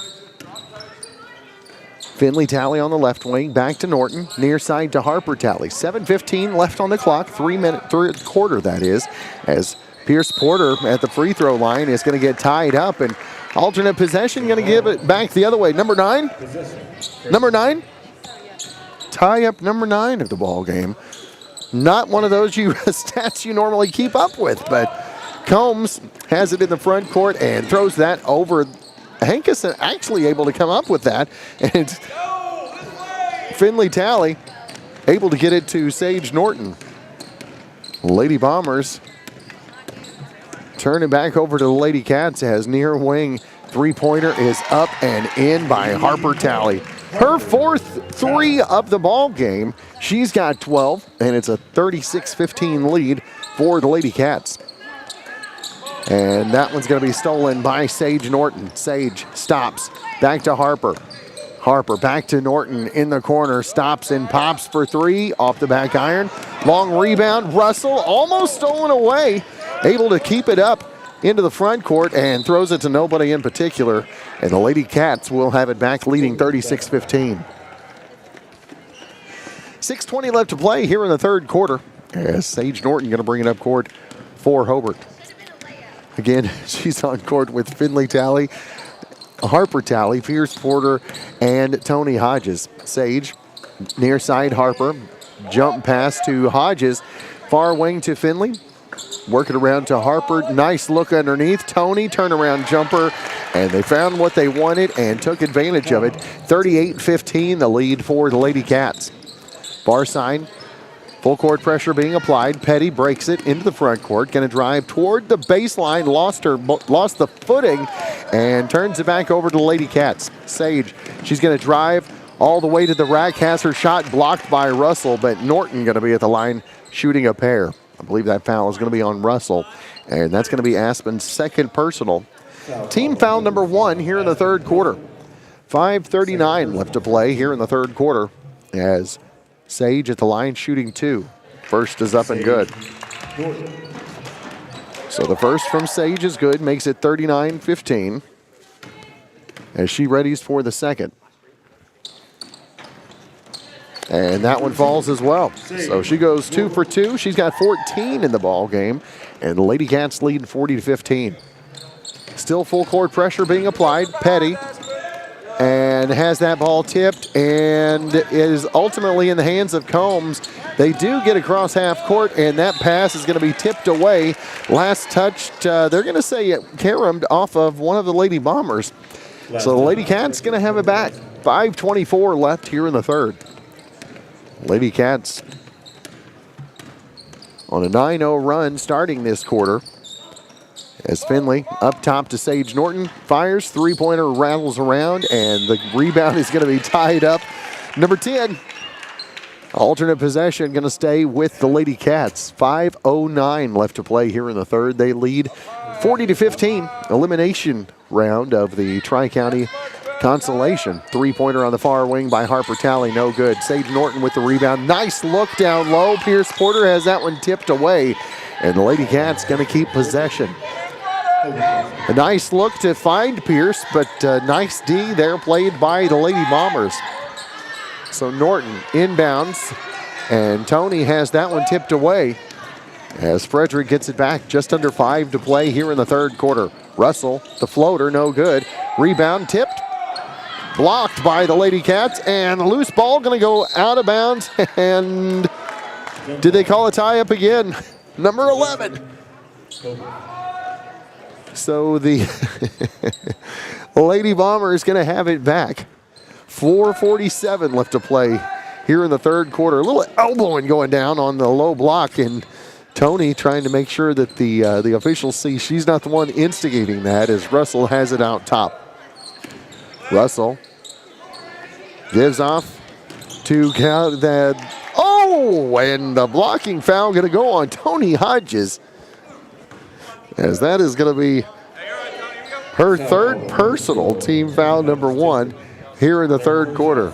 Findlay Tally on the left wing, back to Norton, near side to Harper Tally. 7:15 left on the clock, 3 quarter that is, as Pierce Porter at the free throw line is going to get tied up, and alternate possession going to give it back the other way. Number 9? Number 9? Tie up number 9 of the ball game. Not one of those stats you normally keep up with, but Combs has it in the front court and throws that over. Hankus actually able to come up with that, and Findlay Tally able to get it to Sage Norton. Lady Bombers turn it back over to the Lady Cats as near wing three-pointer is up and in by Harper Tally. Her 4th 3 of the ball game. She's got 12, and it's a 36-15 lead for the Lady Cats. And that one's going to be stolen by Sage Norton. Sage stops, back to Harper. Harper back to Norton in the corner, stops and pops for 3 off the back iron. Long rebound, Russell almost stolen away, able to keep it up into the front court and throws it to nobody in particular. And the Lady Cats will have it back, leading 36-15. 6:20 left to play here in the third quarter, as Sage Norton going to bring it up court for Hobart. Again, she's on court with Findlay Tally, Harper Tally, Pierce Porter, and Tony Hodges. Sage, near side Harper, jump pass to Hodges, far wing to Findlay, work it around to Harper, nice look underneath, Tony, turnaround jumper, and they found what they wanted and took advantage of it. 38-15, the lead for the Lady Cats. Far side, full court pressure being applied. Petty breaks it into the front court. Going to drive toward the baseline. Lost the footing and turns it back over to the Lady Cats. Sage, she's going to drive all the way to the rack. Has her shot blocked by Russell, but Norton going to be at the line shooting a pair. I believe that foul is going to be on Russell, and that's going to be Aspen's 2nd personal. Team foul number 1 here in the third quarter. 5:39 left to play here in the third quarter as Sage at the line shooting 2. First is up and good. So the first from Sage is good, makes it 39-15 as she readies for the second. And that one falls as well. So she goes 2 for 2. She's got 14 in the ball game, and the Lady Cats lead 40-15. Still full court pressure being applied. Petty, and has that ball tipped and is ultimately in the hands of Combs. They do get across half court, and that pass is going to be tipped away. Last touched, they're going to say it caromed off of one of the Lady Bombers. So the Lady Cats going to have it back. 5:24 left here in the third. Lady Cats on a 9-0 run starting this quarter. As Findlay up top to Sage Norton, fires, three-pointer rattles around, and the rebound is going to be tied up. Number 10, alternate possession going to stay with the Lady Cats. 5:09 left to play here in the third. They lead 40-15. Elimination round of the Tri-County Consolation. Three-pointer on the far wing by Harper Tally, no good. Sage Norton with the rebound. Nice look down low. Pierce Porter has that one tipped away, and the Lady Cats going to keep possession. A nice look to find Pierce, but nice D there played by the Lady Bombers. So Norton inbounds, and Tony has that one tipped away as Frederick gets it back. Just under 5 to play here in the third quarter. Russell, the floater, no good. Rebound tipped, blocked by the Lady Cats, and the loose ball going to go out of bounds. And did they call a tie-up again? Number 11. So the Lady Bomber is going to have it back. 4:47 left to play here in the third quarter. A little elbowing going down on the low block, and Tony trying to make sure that the officials see she's not the one instigating that, as Russell has it out top. Russell gives off to count that. Oh, and the blocking foul going to go on Tony Hodges, as that is going to be her third personal, team foul number 1 here in the third quarter.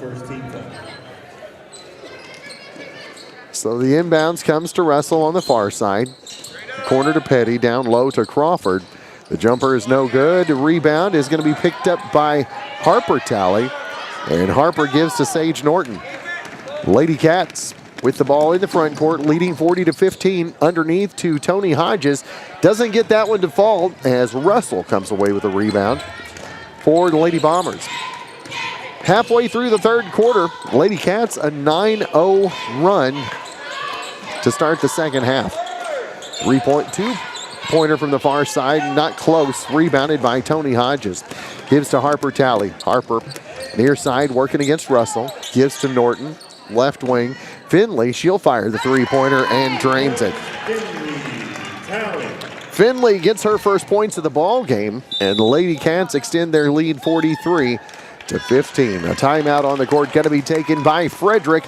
So the inbounds comes to Russell on the far side. Corner to Petty, down low to Crawford. The jumper is no good. The rebound is going to be picked up by Harper Talley. And Harper gives to Sage Norton. Lady Cats with the ball in the front court, leading 40-15 underneath to Tony Hodges. Doesn't get that one to fall as Russell comes away with a rebound for the Lady Bombers. Halfway through the third quarter, Lady Cats a 9-0 run to start the second half. 3.2-pointer from the far side, not close, rebounded by Tony Hodges. Gives to Harper Talley. Harper near side working against Russell, gives to Norton, left wing. Finley, she'll fire the three-pointer and drains it. Finley gets her first points of the ball game, and the Lady Cats extend their lead 43-15. A timeout on the court going to be taken by Frederick.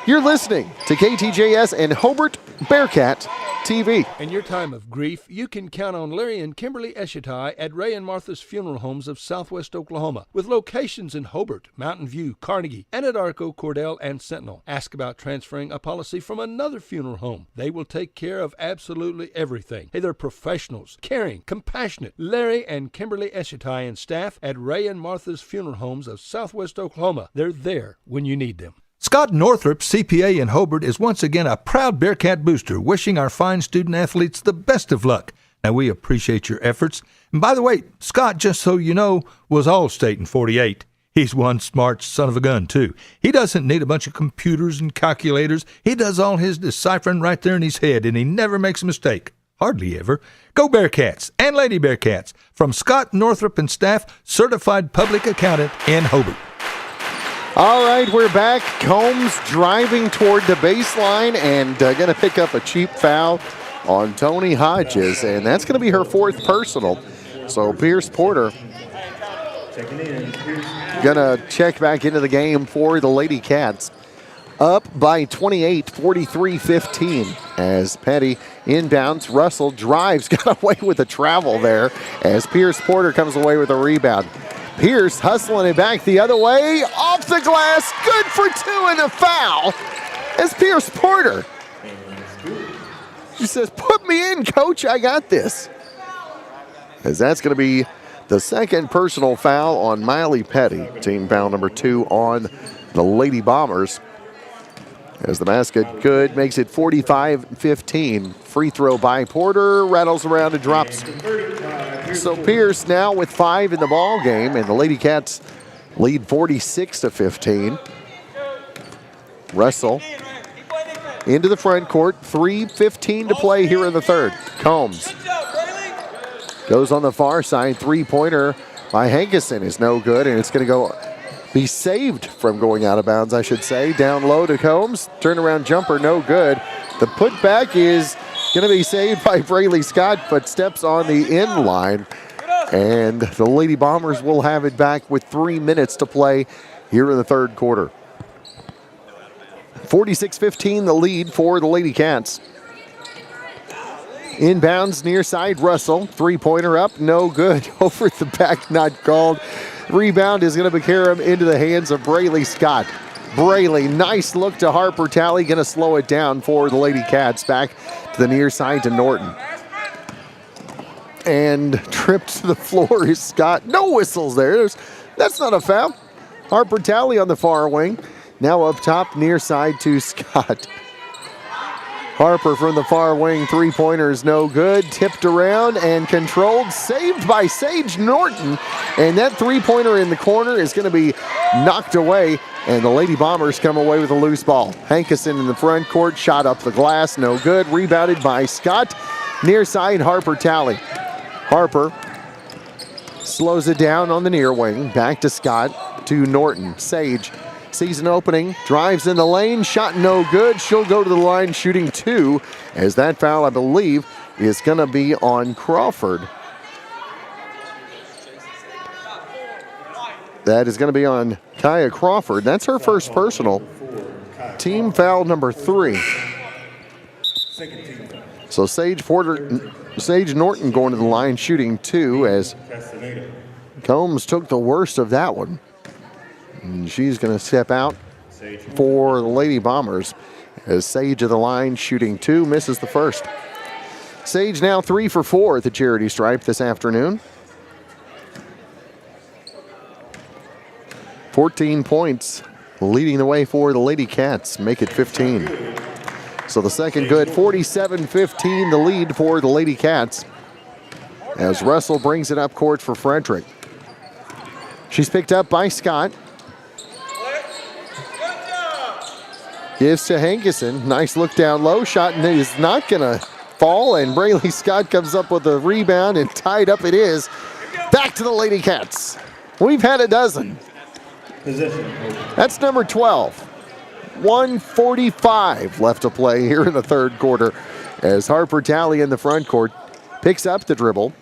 You're listening to KTJS and Hobart Bearcat TV. In your time of grief, you can count on Larry and Kimberly Eshitai at Ray and Martha's Funeral Homes of Southwest Oklahoma, with locations in Hobart, Mountain View, Carnegie, Anadarko, Cordell, and Sentinel. Ask about transferring a policy from another funeral home. They will take care of absolutely everything. Hey, they're professionals, caring, compassionate. Larry and Kimberly Eshitai and staff at Ray and Martha's Funeral Homes of Southwest Oklahoma. They're there when you need them. Scott Northrup, CPA in Hobart, is once again a proud Bearcat booster, wishing our fine student athletes the best of luck. Now, we appreciate your efforts. And by the way, Scott, just so you know, was All-State in 48. He's one smart son of a gun, too. He doesn't need a bunch of computers and calculators. He does all his deciphering right there in his head, and he never makes a mistake. Hardly ever. Go Bearcats and Lady Bearcats. From Scott Northrup and staff, certified public accountant in Hobart. All right, we're back. Combs driving toward the baseline and going to pick up a cheap foul on Tony Hodges, and that's going to be her fourth personal. So Pierce Porter going to check back into the game for the Lady Cats. Up by 28, 43-15 as Petty inbounds. Russell drives, got away with a travel there as Pierce Porter comes away with a rebound. Pierce hustling it back the other way, off the glass, good for two, and a foul as Pierce Porter. She says, put me in, coach, I got this. As that's going to be the second personal foul on Miley Petty, team foul number 2 on the Lady Bombers. As the basket good, makes it 45-15. Free throw by Porter, rattles around and drops. So Pierce now with 5 in the ball game, and the Lady Cats lead 46-15. Russell into the front court, 3:15 to play here in the third. Combs goes on the far side, three-pointer by Hankerson is no good, and it's going to be saved from going out of bounds, I should say. Down low to Combs, turnaround jumper, no good. The putback is going to be saved by Braylee Scott, but steps on the end line. And the Lady Bombers will have it back with 3 minutes to play here in the third quarter. 46-15 the lead for the Lady Cats. Inbounds near side, Russell. Three-pointer up, no good. Over the back, not called. Rebound is going to carry him into the hands of Braylee Scott. Braylee, nice look to Harper Talley, going to slow it down for the Lady Cats. Back to the near side to Norton. And tripped to the floor is Scott. No whistles there. That's not a foul. Harper Talley on the far wing. Now up top, near side to Scott. Harper from the far wing, three-pointer is no good. Tipped around and controlled, saved by Sage Norton. And that three-pointer in the corner is going to be knocked away, and the Lady Bombers come away with a loose ball. Hankerson in the front court, shot up the glass, no good. Rebounded by Scott. Near side, Harper Talley. Harper slows it down on the near wing. Back to Scott, to Norton. Sage sees an opening, drives in the lane, shot no good. She'll go to the line shooting 2, as that foul, I believe, is going to be on Crawford. That is going to be on Kaya Crawford. That's her first personal. Team foul number 3. So Sage Norton going to the line shooting 2, as Combs took the worst of that one. And she's going to step out for the Lady Bombers. As Sage of the line shooting 2, misses the first. Sage now 3 for 4 at the charity stripe this afternoon. 14 points leading the way for the Lady Cats, make it 15. So the second good, 47-15 the lead for the Lady Cats as Russell brings it up court for Frederick. She's picked up by Scott. Gives to Hankerson. Nice look down low. Shot is not going to fall, and Braylee Scott comes up with a rebound, and tied up it is. Back to the Lady Cats. We've had a dozen. That's number 12. 1:45 left to play here in the third quarter as Harper Talley in the front court picks up the dribble.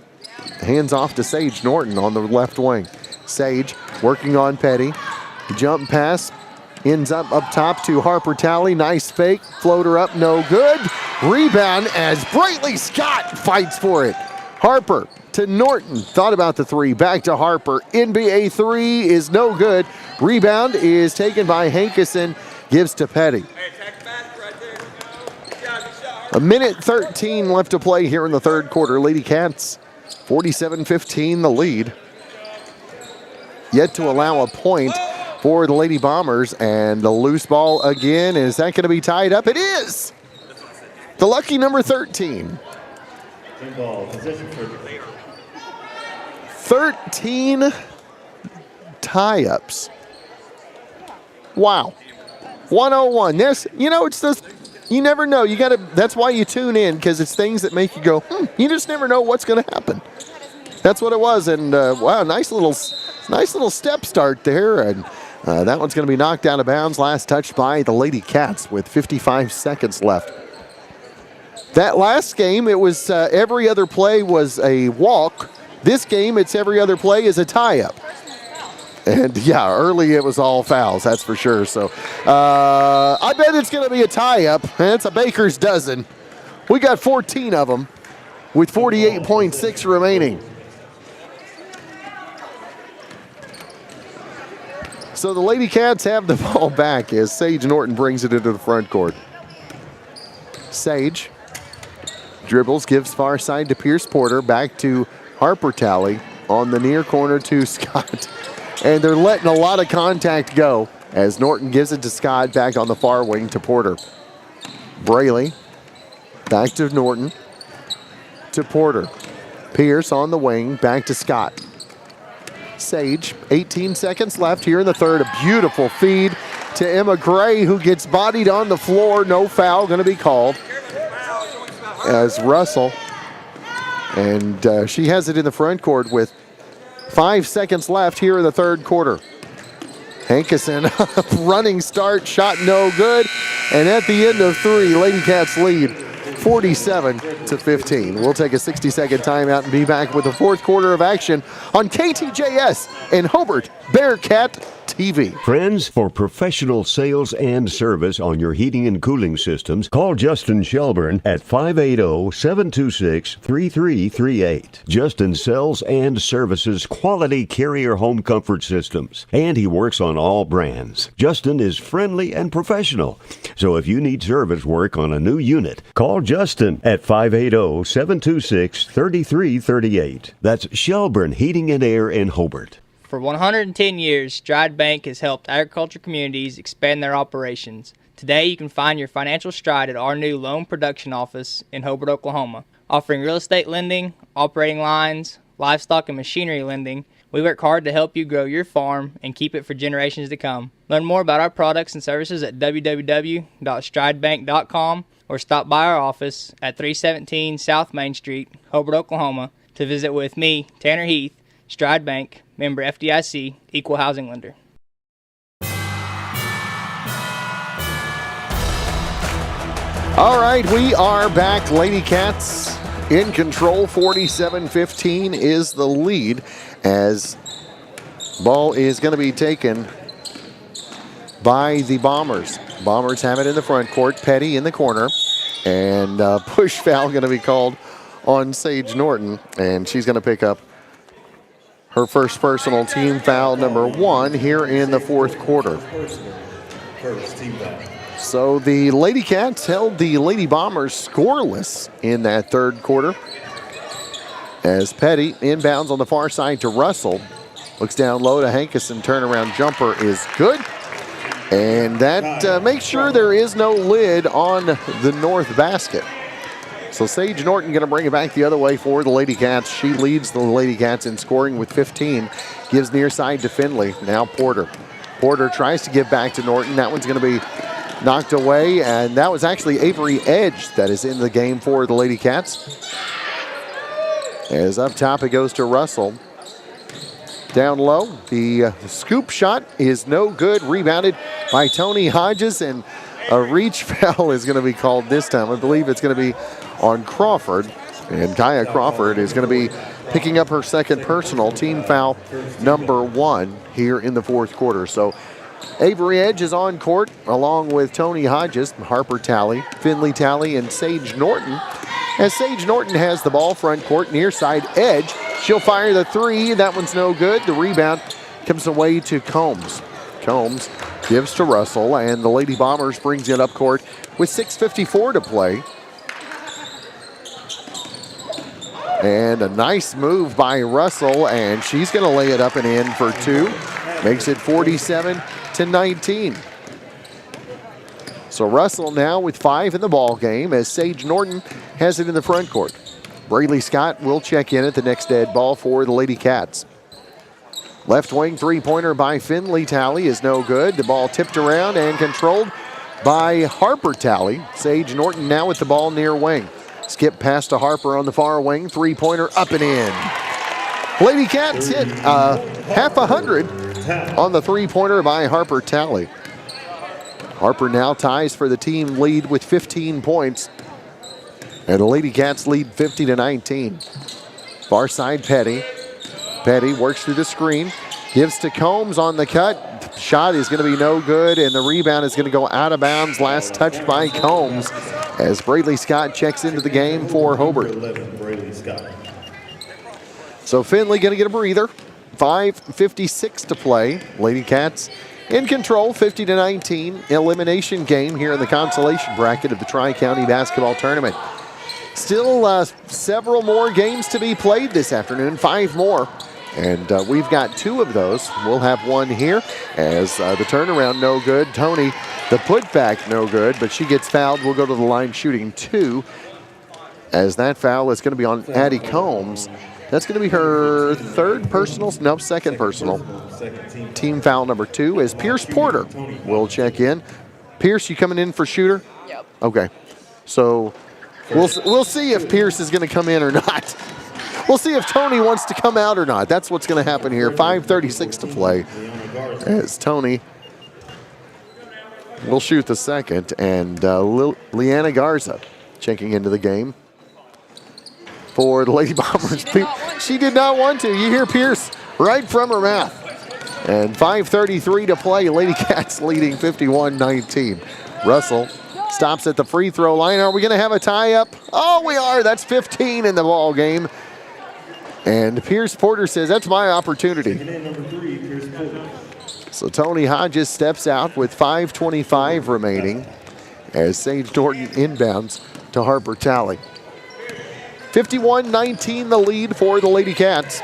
Hands off to Sage Norton on the left wing. Sage working on Petty. Jump pass. Ends up top to Harper Talley. Nice fake. Floater up, no good. Rebound as Braylee Scott fights for it. Harper to Norton. Thought about the three. Back to Harper. NBA three is no good. Rebound is taken by Hankerson. Gives to Petty. A minute 13 left to play here in the third quarter. Lady Cats 47-15 the lead. Yet to allow a point for the Lady Bombers, and the loose ball again. Is that going to be tied up? It is! The lucky number 13. 13 tie-ups. Wow. 101. This, it's this, you never know. You gotta, that's why you tune in, because it's things that make you go, you just never know what's going to happen. That's what it was, and wow, nice little step start there, and that one's going to be knocked out of bounds. Last touched by the Lady Cats with 55 seconds left. That last game, it was every other play was a walk. This game, it's every other play is a tie-up. And yeah, early it was all fouls, that's for sure. So I bet it's going to be a tie-up. It's a baker's dozen. We got 14 of them with 48.6 remaining. So the Lady Cats have the ball back as Sage Norton brings it into the front court. Sage dribbles, gives far side to Pierce Porter, back to Harper Talley on the near corner to Scott. And they're letting a lot of contact go as Norton gives it to Scott, back on the far wing to Porter. Braylee back to Norton to Porter. Pierce on the wing, back to Scott. Sage, 18 seconds left here in the third. A beautiful feed to Emma Gray, who gets bodied on the floor. No foul going to be called as Russell. And she has it in the front court with 5 seconds left here in the third quarter. Hankerson, running start, shot no good. And at the end of three, Lady Cats lead 47-15. We'll take a 60-second timeout and be back with the fourth quarter of action on KTJS and Hobart Bearcat TV. Friends, for professional sales and service on your heating and cooling systems, call Justin Shelburne at 580-726-3338. Justin sells and services quality Carrier home comfort systems, and he works on all brands. Justin is friendly and professional, so if you need service work on a new unit, call Justin at 580-726-3338. That's Shelburne Heating and Air in Hobart. For 110 years, Stride Bank has helped agriculture communities expand their operations. Today, you can find your financial stride at our new loan production office in Hobart, Oklahoma. Offering real estate lending, operating lines, livestock and machinery lending, we work hard to help you grow your farm and keep it for generations to come. Learn more about our products and services at www.stridebank.com or stop by our office at 317 South Main Street, Hobart, Oklahoma, to visit with me, Tanner Heath, Stride Bank, member FDIC, equal housing lender. All right, we are back. Lady Cats in control. 47-15 is the lead as ball is going to be taken by the Bombers. Bombers have it in the front court. Petty in the corner. And push foul going to be called on Sage Norton. And she's going to pick up her first personal team foul, number 1, here in the fourth quarter. First team foul. So the Lady Cats held the Lady Bombers scoreless in that third quarter. As Petty inbounds on the far side to Russell. Looks down low to Hankerson. Turnaround jumper is good. And that makes sure there is no lid on the north basket. So Sage Norton going to bring it back the other way for the Lady Cats. She leads the Lady Cats in scoring with 15. Gives near side to Finley. Now Porter. Porter tries to give back to Norton. That one's going to be knocked away. And that was actually Avery Edge that is in the game for the Lady Cats. As up top it goes to Russell. Down low, the scoop shot is no good. Rebounded by Tony Hodges, and a reach foul is going to be called this time. I believe it's going to be on Crawford, and Kaya Crawford is going to be picking up her second personal, team foul number 1 here in the fourth quarter. So Avery Edge is on court along with Tony Hodges, Harper Talley, Finley Talley, and Sage Norton. As Sage Norton has the ball front court, near side Edge. She'll fire the three. That one's no good. The rebound comes away to Combs. Combs gives to Russell, and the Lady Bombers brings it up court with 6:54 to play. And a nice move by Russell, and she's going to lay it up and in for 2. Makes it 47-19. So Russell now with 5 in the ball game as Sage Norton has it in the front court. Braley Scott will check in at the next dead ball for the Lady Cats. Left wing three-pointer by Finley Talley is no good. The ball tipped around and controlled by Harper Talley. Sage Norton now with the ball near wing. Skip pass to Harper on the far wing. Three-pointer up and in. Lady Cats hit half 100 on the three-pointer by Harper Talley. Harper now ties for the team lead with 15 points. And the Lady Cats lead 50-19. Far side Petty. Petty works through the screen. Gives to Combs on the cut. Shot is going to be no good, and the rebound is going to go out of bounds. Last touched by Combs as Braley Scott checks into the game for Hobart. So Finley going to get a breather. 5:56 to play. Lady Cats in control, 50-19. Elimination game here in the consolation bracket of the Tri-County Basketball Tournament. Still several more games to be played this afternoon, 5 more. And we've got 2 of those. We'll have one here as the turnaround no good. Tony, the putback no good, but she gets fouled. We'll go to the line shooting 2 as that foul is going to be on Addie Combs. That's going to be her second personal. Team foul number 2 is Pierce Porter will check in. Pierce, you coming in for shooter? Yep. Okay. So we'll see if Pierce is going to come in or not. We'll see if Tony wants to come out or not. That's what's going to happen here. 5:36 to play as Tony will shoot the second. And Leanna Garza checking into the game for the Lady Bombers. She did not want to. You hear Pierce right from her mouth. And 5:33 to play. Lady Cats leading 51-19. Russell stops at the free throw line. Are we going to have a tie-up? Oh, we are. That's 15 in the ball game. And Pierce Porter says, that's my opportunity. So Tony Hodges steps out with 5:25 remaining as Sage Norton inbounds to Harper Talley. 51-19 the lead for the Lady Cats.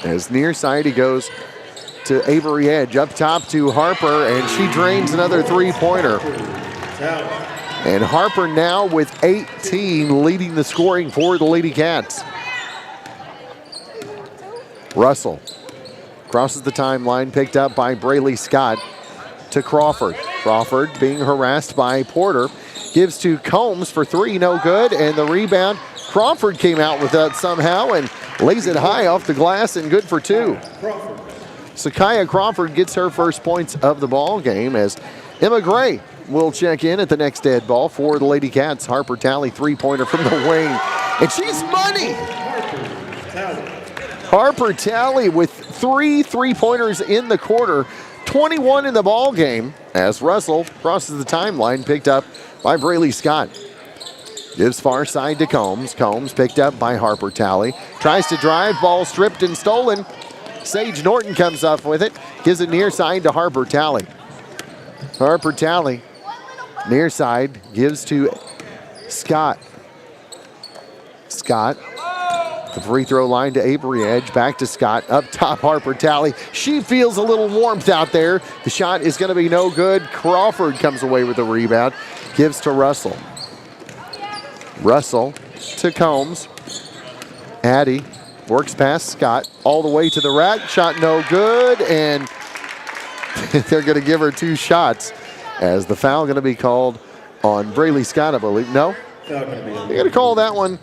As near side he goes to Avery Edge. Up top to Harper, and she drains another three-pointer. And Harper now with 18 leading the scoring for the Lady Cats. Russell crosses the timeline, picked up by Braley Scott to Crawford. Crawford being harassed by Porter. Gives to Combs for 3, no good. And the rebound, Crawford came out with that somehow and lays it high off the glass and good for 2. Sakaya Crawford gets her first points of the ball game as Emma Gray will check in at the next dead ball for the Lady Cats. Harper Talley, three-pointer from the wing. And she's money! Harper Talley with 3 three-pointers in the quarter, 21 in the ball game as Russell crosses the timeline, picked up by Braley Scott. Gives far side to Combs. Combs picked up by Harper Talley. Tries to drive, ball stripped and stolen. Sage Norton comes up with it, gives it near side to Harper Talley. Harper Talley Near side gives to Scott. Scott, the free throw line to Avery Edge. Back to Scott. Up top, Harper Talley. She feels a little warmth out there. The shot is going to be no good. Crawford comes away with the rebound. Gives to Russell. Russell to Combs. Addie works past Scott all the way to the rack. Shot no good, and they're going to give her 2 shots as the foul going to be called on Brayley Scott, I believe. No? They're going to call that one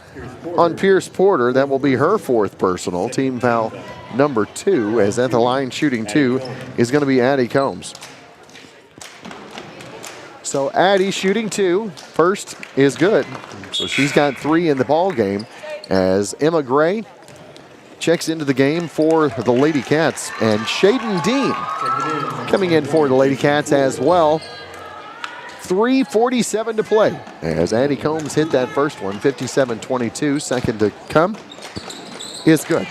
on Pierce Porter. That will be her 4th personal. Team foul number 2, as at the line shooting 2 is going to be Addie Combs. So Addie shooting 2. First is good. So she's got 3 in the ball game as Emma Gray checks into the game for the Lady Cats. And Shaden Dean coming in for the Lady Cats as well. 3:47 to play as Addie Combs hit that first one, 57-22. Second to come is good.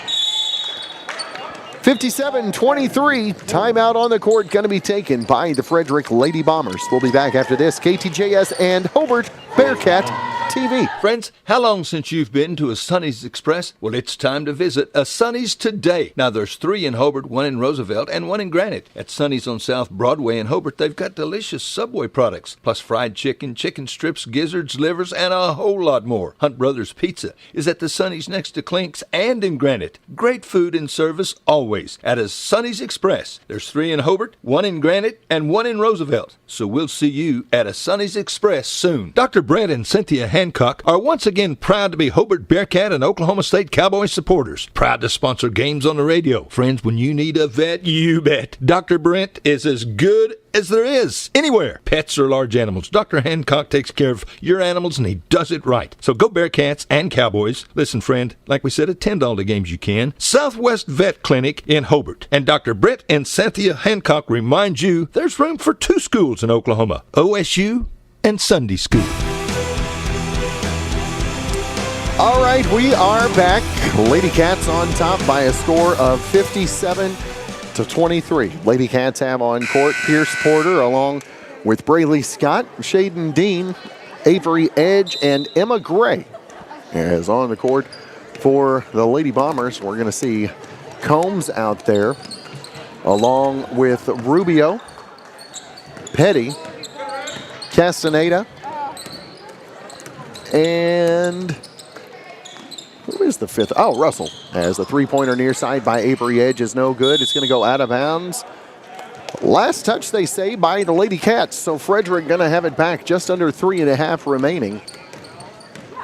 57-23, timeout on the court going to be taken by the Frederick Lady Bombers. We'll be back after this. KTJS and Hobart Bearcat TV. Friends, how long since you've been to a Sonny's Express? Well, it's time to visit a Sonny's today. Now, there's 3 in Hobart, 1 in Roosevelt, and 1 in Granite. At Sonny's on South Broadway in Hobart, they've got delicious Subway products, plus fried chicken, chicken strips, gizzards, livers, and a whole lot more. Hunt Brothers Pizza is at the Sonny's next to Clink's and in Granite. Great food and service always at a Sonny's Express. There's 3 in Hobart, 1 in Granite, and 1 in Roosevelt. So we'll see you at a Sonny's Express soon. Dr. Brett and Cynthia Hancock are once again proud to be Hobart Bearcat and Oklahoma State Cowboys supporters. Proud to sponsor games on the radio. Friends, when you need a vet, you bet Dr. Brent is as good as there is anywhere. Pets or large animals, Dr. Hancock takes care of your animals, and he does it right. So go Bearcats and Cowboys. Listen, friend, like we said, attend all the games you can. Southwest Vet Clinic in Hobart. And Dr. Brett and Cynthia Hancock remind you there's room for 2 schools in Oklahoma, OSU and Sunday School. All right, we are back. Lady Cats on top by a score of 57-23. Lady Cats have on court Pierce Porter along with Brayley Scott, Shaden Dean, Avery Edge, and Emma Gray. As on the court for the Lady Bombers, we're going to see Combs out there along with Rubio, Petty, Castaneda, and who is the 5th? Oh, Russell. As the 3-pointer near side by Avery Edge is no good. It's going to go out of bounds. Last touch, they say, by the Lady Cats. So Frederick going to have it back, just under 3.5 remaining.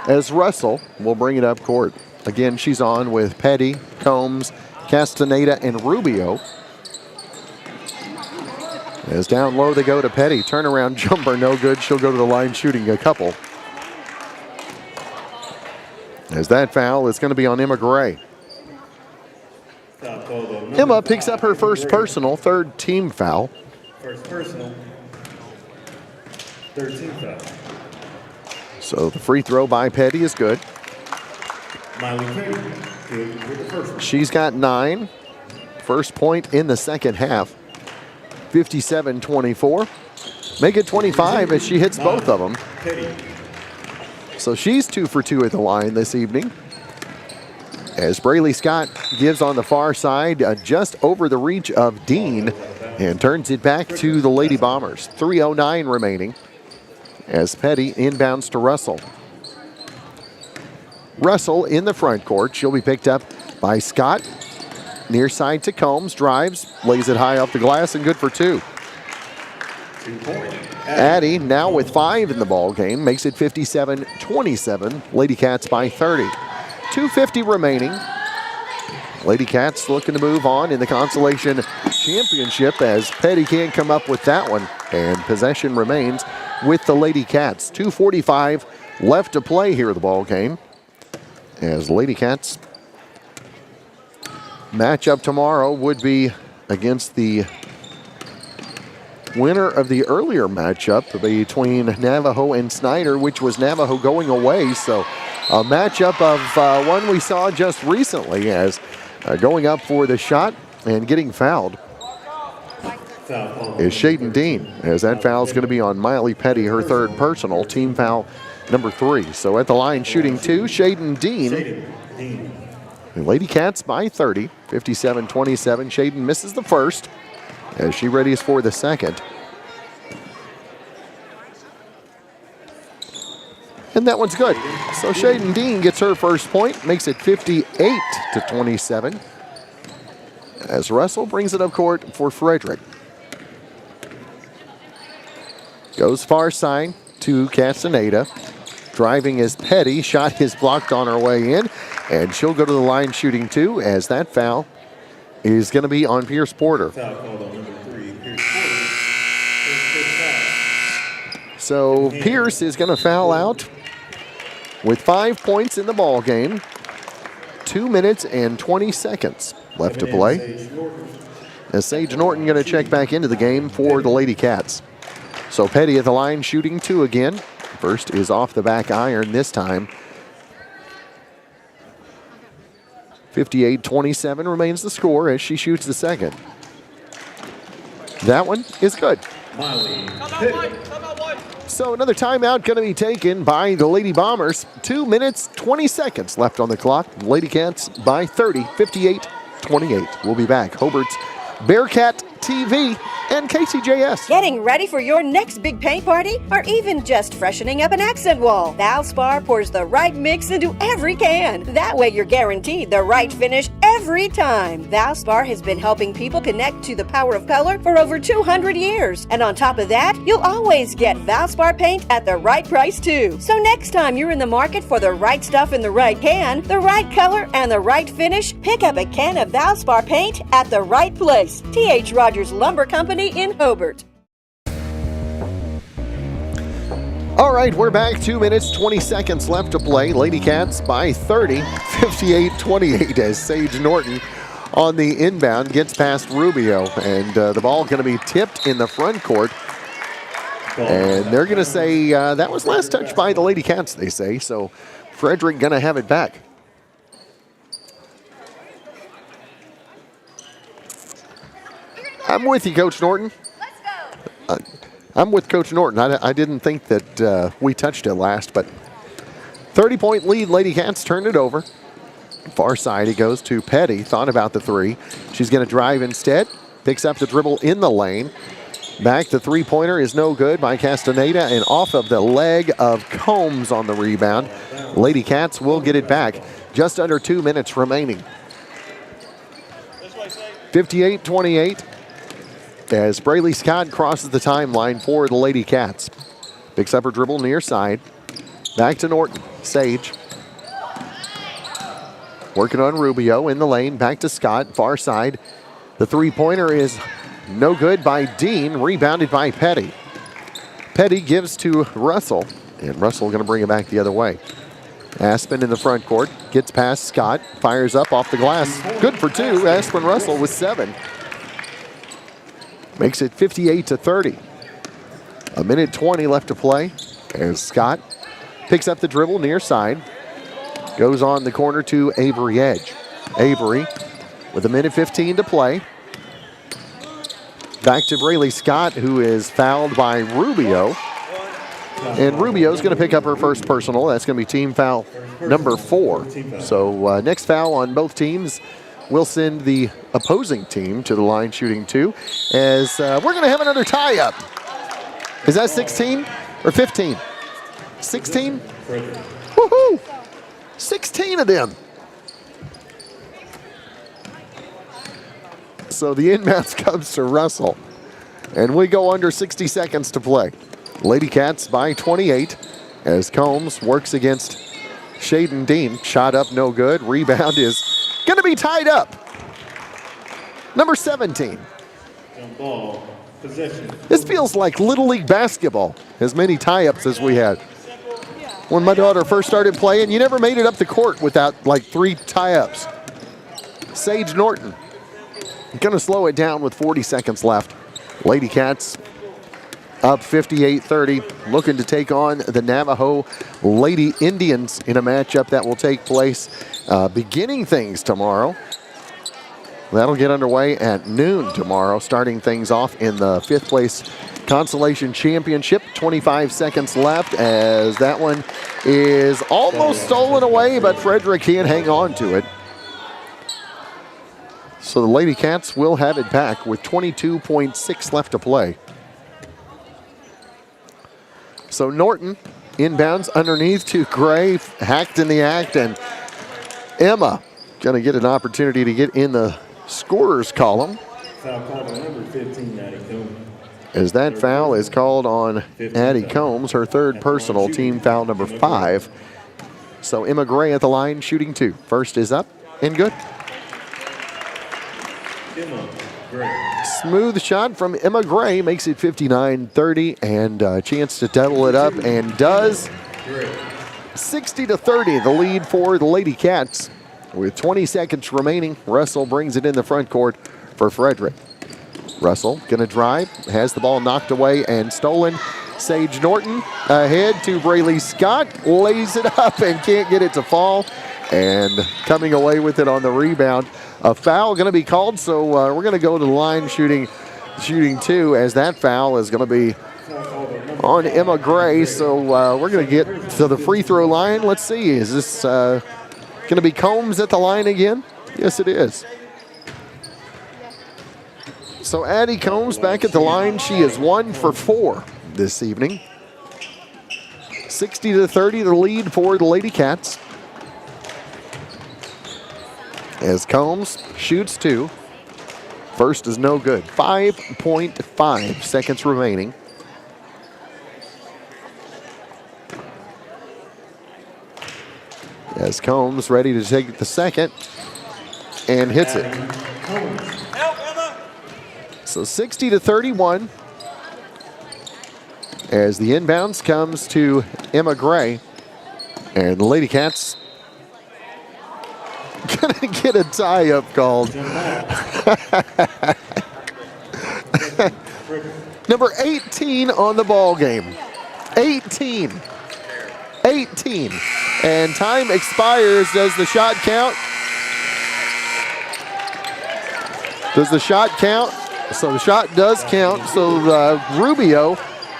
As Russell will bring it up court. Again, she's on with Petty, Combs, Castaneda, and Rubio. As down low they go to Petty. Turnaround jumper, no good. She'll go to the line shooting a couple. As that foul is going to be on Emma Gray. Emma picks up her first personal, 3rd team foul. First personal, 3rd team foul. So the free throw by Petty is good. Miley King with the first one. She's got 9. First point in the second half. 57-24. Make it 25 as she hits both of them. Petty. So she's 2 for 2 at the line this evening. As Brayley Scott gives on the far side, just over the reach of Dean, and turns it back to the Lady Bombers. 3:09 remaining as Petty inbounds to Russell. Russell in the front court. She'll be picked up by Scott. Near side to Combs, drives, lays it high off the glass, and good for 2. 2-point. Addie now with 5 in the ball game, makes it 57-27. Lady Cats by 30. 2:50 remaining. Lady Cats looking to move on in the consolation championship as Petty can't come up with that one. And possession remains with the Lady Cats. 2:45 left to play here in the ball game. As Lady Cats matchup tomorrow would be against the winner of the earlier matchup between Navajo and Snyder, which was Navajo going away. So a matchup of one we saw just recently as going up for the shot and getting fouled. is Shaden Dean, as that foul is going to be on Miley Petty, her third personal, team foul number 3. So at the line shooting 2, Shaden Dean. The Lady Cats by 30, 57-27. Shaden misses the first as she readies for the second. And that one's good. So Shaden Dean gets her first point, makes it 58-27. As Russell brings it up court for Frederick. Goes far side to Castaneda. Driving is Petty. Shot is blocked on her way in. And she'll go to the line shooting 2, as that foul is going to be on Pierce Porter. So Pierce is going to foul out with 5 points in the ball game. 2 minutes and 20 seconds left to play. As Sage Norton going to check back into the game for the Lady Cats. So Petty at the line shooting 2 again. First is off the back iron this time. 58-27 remains the score as she shoots the second. That one is good. So another timeout going to be taken by the Lady Bombers. 2 minutes, 20 seconds left on the clock. Lady Cats by 30, 58-28. We'll be back. Hobart's Bearcat TV and KCJS. Getting ready for your next big paint party or even just freshening up an accent wall? Valspar pours the right mix into every can. That way you're guaranteed the right finish every time. Valspar has been helping people connect to the power of color for over 200 years. And on top of that, you'll always get Valspar paint at the right price too. So next time you're in the market for the right stuff in the right can, the right color, and the right finish, pick up a can of Valspar paint at the right place. T.H. Rogers Lumber Company in Hobart. All right, we're back. 2 minutes, 20 seconds left to play. Lady Cats by 30, 58-28 as Sage Norton on the inbound gets past Rubio. And the ball going to be tipped in the front court. And they're going to say that was last touched by the Lady Cats, they say. So Frederick going to have it back. I'm with you, Coach Norton. Let's go. I'm with Coach Norton. I didn't think that we touched it last, but 30-point lead. Lady Cats turned it over. Far side, it goes to Petty. Thought about the three. She's going to drive instead. Picks up the dribble in the lane. Back, the three-pointer is no good by Castaneda, and off of the leg of Combs on the rebound. Lady Cats will get it back. Just under 2 minutes remaining. 58-28. As Braylee Scott crosses the timeline for the Lady Cats. Picks up her dribble near side. Back to Norton. Sage. Working on Rubio in the lane. Back to Scott. Far side. The three-pointer is no good by Dean. Rebounded by Petty. Petty gives to Russell. And Russell going to bring it back the other way. Aspen in the front court. Gets past Scott. Fires up off the glass. Good for 2. Aspen Russell with 7. Makes it 58-30. A minute 20 left to play. As Scott picks up the dribble near side. Goes on the corner to Avery Edge. Avery with a minute 15 to play. Back to Braylee Scott, who is fouled by Rubio. And Rubio's going to pick up her first personal. That's going to be team foul number 4. So next foul on both teams will send the opposing team to the line shooting 2, as we're going to have another tie-up. Is that 16 or 15? 16? Woohoo! 16 of them. So the inbounds comes to Russell, and we go under 60 seconds to play. Lady Cats by 28 as Combs works against Shaden Dean. Shot up, no good. Rebound is going to be tied up. Number 17. This feels like Little League basketball, as many tie-ups as we had. When my daughter first started playing, you never made it up the court without like 3 tie-ups. Sage Norton going to slow it down with 40 seconds left. Lady Cats up 58-30, looking to take on the Navajo Lady Indians in a matchup that will take place beginning things tomorrow That'll get underway at noon tomorrow, starting things off in the 5th place Consolation Championship. 25 seconds left as that one is almost stolen away, but Frederick can't hang on to it. So the Lady Cats will have it back with 22.6 left to play. So Norton inbounds underneath to Gray, hacked in the act, and Emma going to get an opportunity to get in the scorer's column. Foul called on number 15, Addie Combs. As that foul is called on Addie Combs, her 3rd personal, team foul number 5. So Emma Gray at the line shooting 2. First is up and good. Emma Gray. Smooth shot from Emma Gray makes it 59-30 and a chance to double it up and does. 60-30, the lead for the Lady Cats. With 20 seconds remaining, Russell brings it in the front court for Frederick. Russell going to drive, has the ball knocked away and stolen. Sage Norton ahead to Braylee Scott, lays it up and can't get it to fall. And coming away with it on the rebound. A foul going to be called, so we're going to go to the line shooting 2, as that foul is going to be on Emma Gray. So we're going to get to the free throw line. Let's see, is this going to be Combs at the line again? Yes, it is. So Addie Combs back at the line. She is 1 for 4 this evening. 60-30, the lead for the Lady Cats. As Combs shoots 2. First is no good. 5.5 seconds remaining. As Combs ready to take the second and hits it. So 60-31 as the inbounds comes to Emma Gray, and the Lady Cats gonna get a tie-up called. Number 18 on the ball game. 18. And time expires. Does the shot count? Does the shot count? So the shot does count. So Rubio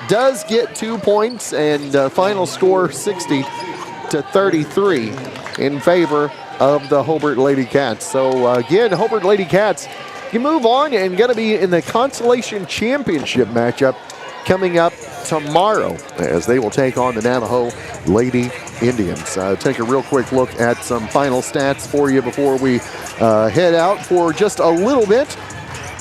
does get 2 points, and final score 60-33 in favor of the Hobart Lady Cats. So again, Hobart Lady Cats can move on and going to be in the Consolation Championship matchup coming up tomorrow as they will take on the Navajo Lady Indians. Take a real quick look at some final stats for you before we head out for just a little bit.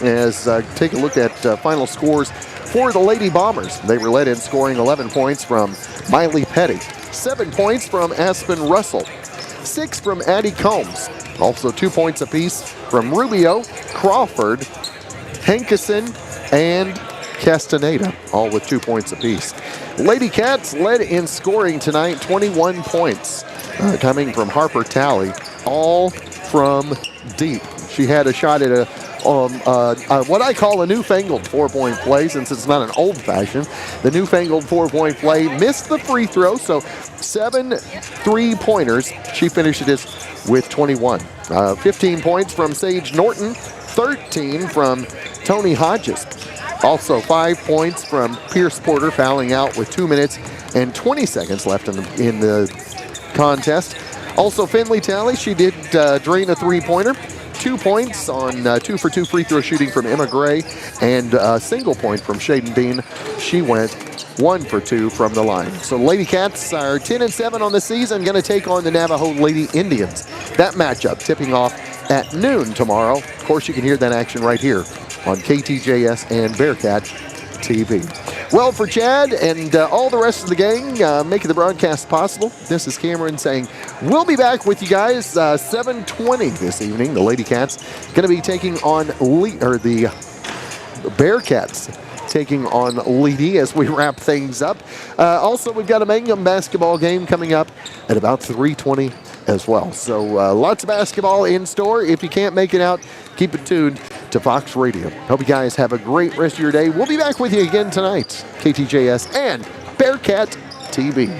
As take a look at final scores for the Lady Bombers. They were led in scoring 11 points from Miley Petty, 7 points from Aspen Russell, 6 from Addie Combs, also 2 points apiece from Rubio, Crawford, Hankerson, and Castaneda, all with 2 points apiece. Lady Cats led in scoring tonight, 21 points, coming from Harper Talley, all from deep. She had a shot at what I call a newfangled 4-point play, since it's not an old-fashioned. The newfangled 4-point play missed the free throw, so 7 3-pointers. She finished it with 21. 15 points from Sage Norton, 13 from Tony Hodges. Also 5 points from Pierce Porter, fouling out with 2 minutes and 20 seconds left in the contest. Also Finley Talley, she did drain a 3-pointer. 2 points on 2 for 2 free throw shooting from Emma Gray, and a single point from Shaden Dean. She went 1 for 2 from the line. So Lady Cats are 10-7 on the season, going to take on the Navajo Lady Indians. That matchup tipping off at noon tomorrow. Of course, you can hear that action right here on KTJS and Bearcat TV. Well, for Chad and all the rest of the gang making the broadcast possible, this is Cameron saying we'll be back with you guys 7:20 this evening. The Lady Cats going to be taking on the Bearcats taking on Leedy as we wrap things up. Also, we've got a Mangum basketball game coming up at about 3:20 as well. So lots of basketball in store. If you can't make it out, keep it tuned to Fox Radio. Hope you guys have a great rest of your day. We'll be back with you again tonight. KTJS and Bearcat TV.